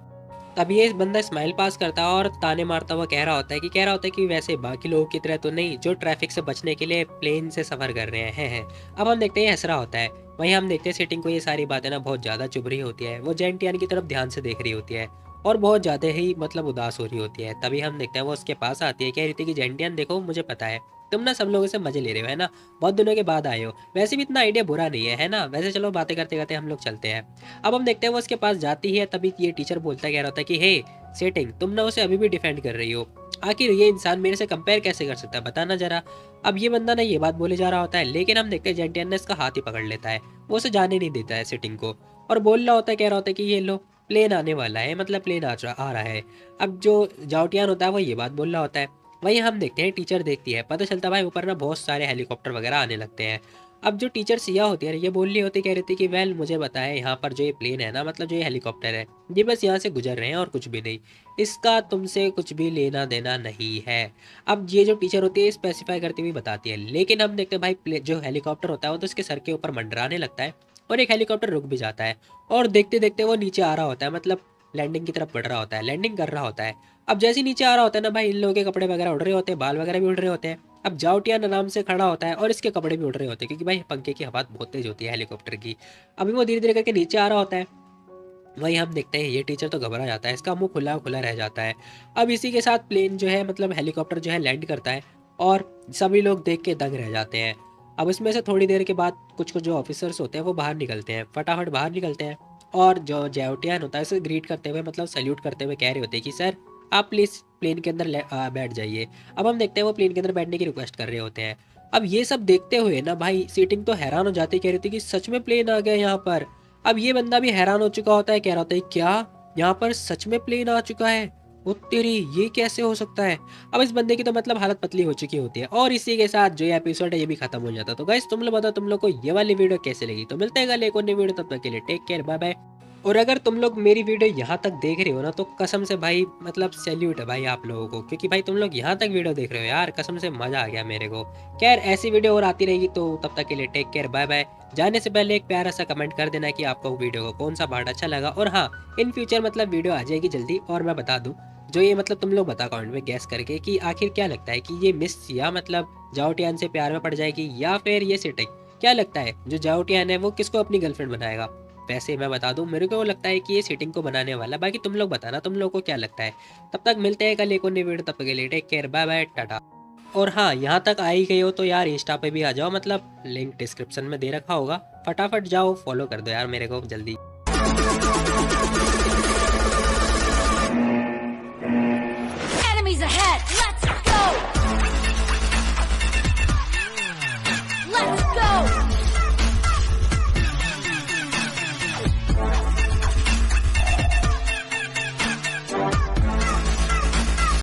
तब ये बंदा स्माइल पास करता है और ताने मारता हुआ कह रहा होता है कि वैसे बाकी लोगों की तरह तो नहीं जो ट्रैफिक से बचने के लिए प्लेन से सफर कर रहे हैं। अब हम देखते हैं हंस रहा होता है। वहीं हम देखते हैं सिटिंग को ये सारी बातें ना बहुत ज़्यादा चुभ रही होती है, वो जेंटियन की तरफ ध्यान से देख रही होती है और बहुत ज़्यादा ही मतलब उदास हो रही होती है। तभी हम देखते हैं वो उसके पास आती है, कह रही थी कि जेंटियन देखो मुझे पता है तुम ना सब लोगों से मजे ले रहे हो, है ना, बहुत दिनों के बाद आए हो, वैसे भी इतना आइडिया बुरा नहीं है ना, वैसे चलो बातें करते करते हम लोग चलते हैं। अब हम देखते हैं वो उसके पास जाती है। तभी ये टीचर बोलता कह रहा होता है कि हे सेटिंग, तुम ना उसे अभी भी डिफेंड कर रही हो, आखिर ये इंसान मेरे से कंपेयर कैसे कर सकता है, बताना जरा। अब ये बंदा ना ये बात बोले जा रहा होता है, लेकिन हम देखते हैं जेंटियन ने इसका हाथ ही पकड़ लेता है, वो उसे जाने नहीं देता है सिटिंग को, और बोल रहा होता है, कह रहा होता है कि ये लो प्लेन आने वाला है, मतलब प्लेन आ रहा है। अब जो जाउटियान होता है वो ये बात बोल रहा होता है। वहीं हम देखते हैं टीचर देखती है, पता चलता है भाई ऊपर ना बहुत सारे हेलीकॉप्टर वगैरह आने लगते हैं। अब जो टीचर सिया होती है ये बोल रही होती, कह रही थी कि वेल मुझे बताया यहाँ पर जो ये प्लेन है ना, मतलब जो ये हेलीकॉप्टर है, ये बस यहाँ से गुजर रहे हैं और कुछ भी नहीं, इसका तुमसे कुछ भी लेना देना नहीं है। अब ये जो टीचर होती है स्पेसिफाई करती हुई बताती है, लेकिन हम देखते हैं भाई जो हेलीकॉप्टर होता है वो तो इसके सर के ऊपर मंडराने लगता है और एक हेलीकॉप्टर रुक भी जाता है, और देखते देखते वो नीचे आ रहा होता है, मतलब लैंडिंग की तरफ बढ़ रहा होता है, लैंडिंग कर रहा होता है। अब जैसे ही नीचे आ रहा होता है ना भाई, इन लोगों के कपड़े वगैरह उड़ रहे होते हैं, बाल वगैरह भी उड़ रहे होते हैं। अब जाउटियान आराम से खड़ा होता है और इसके कपड़े भी उड़ रहे होते हैं, क्योंकि भाई पंखे की हवा बहुत तेज होती है हेलीकॉप्टर की। अभी वो धीरे धीरे करके नीचे आ रहा होता है। वहीं हम देखते हैं ये टीचर तो घबरा जाता है, इसका मुंह खुला खुला रह जाता है। अब इसी के साथ प्लेन जो है मतलब हेलीकॉप्टर जो है लैंड करता है और सभी लोग देख के दंग रह जाते हैं। अब इसमें से थोड़ी देर के बाद कुछ कुछ जो ऑफिसर्स होते हैं वो बाहर निकलते हैं, फटाफट बाहर निकलते हैं, और जो जेवटियान होता है उसे ग्रीट करते हुए मतलब सल्यूट करते हुए कह रहे होते हैं कि सर आप प्लीज़ प्लेन के अंदर बैठ जाइए। अब हम देखते हैं वो प्लेन के अंदर बैठने की रिक्वेस्ट कर रहे होते हैं। अब ये सब देखते हुए ना भाई सीटिंग तो हैरान हो जाती, कह रही थी कि सच में प्लेन आ गया यहाँ पर। अब ये बंदा भी हैरान हो चुका होता है, कह रहा होता है क्या यहाँ पर सच में प्लेन आ चुका है, वो तेरी ये कैसे हो सकता है। अब इस बंदे की तो मतलब हालत पतली हो चुकी होती है, और इसी के साथ जो ये एपिसोड है ये भी खत्म हो जाता है। तो गाइस तुम लोग बताओ तुम लोग को ये वाली वीडियो कैसे लगी, तो मिलते हैं कल एक और नई वीडियो, तब तक के लिए टेक केयर, बाय बाय। और अगर तुम लोग मेरी वीडियो यहाँ तक देख रहे हो ना, तो कसम से भाई मतलब सैल्यूट है भाई आप लोगों को, क्योंकि भाई तुम लोग यहाँ तक वीडियो देख रहे हो यार, कसम से मज़ा आ गया मेरे को। खैर ऐसी वीडियो और आती रहेगी, तो तब तक के लिए टेक केयर, बाय बाय। जाने से पहले एक प्यारा सा कमेंट कर देना कि आपको वीडियो को कौन सा पार्ट अच्छा लगा। और हाँ, इन फ्यूचर मतलब वीडियो आ जाएगी जल्दी। और मैं बता दूँ, जो ये मतलब तुम लोग बता कमेंट में गैस करके कि आखिर क्या लगता है कि ये मिस या मतलब जाओटियान से प्यार में पड़ जाएगी या फिर ये सिटिंग। क्या लगता है जो जाओटियान है वो किसको अपनी गर्लफ्रेंड बनाएगा? वैसे मैं बता दूं, मेरे को लगता है कि ये सिटिंग को बनाने वाला। बाकी तुम लोग बताना तुम लोग को क्या लगता है। तब तक मिलते हैं कल एक और नई वीडियो, तब तक के लिए take care, bye bye, tata. और हाँ, यहाँ तक आ ही गए हो तो यार इंस्टा पे भी आ जाओ, मतलब लिंक डिस्क्रिप्शन में दे रखा होगा, फटाफट जाओ फॉलो कर दो यार मेरे को जल्दी।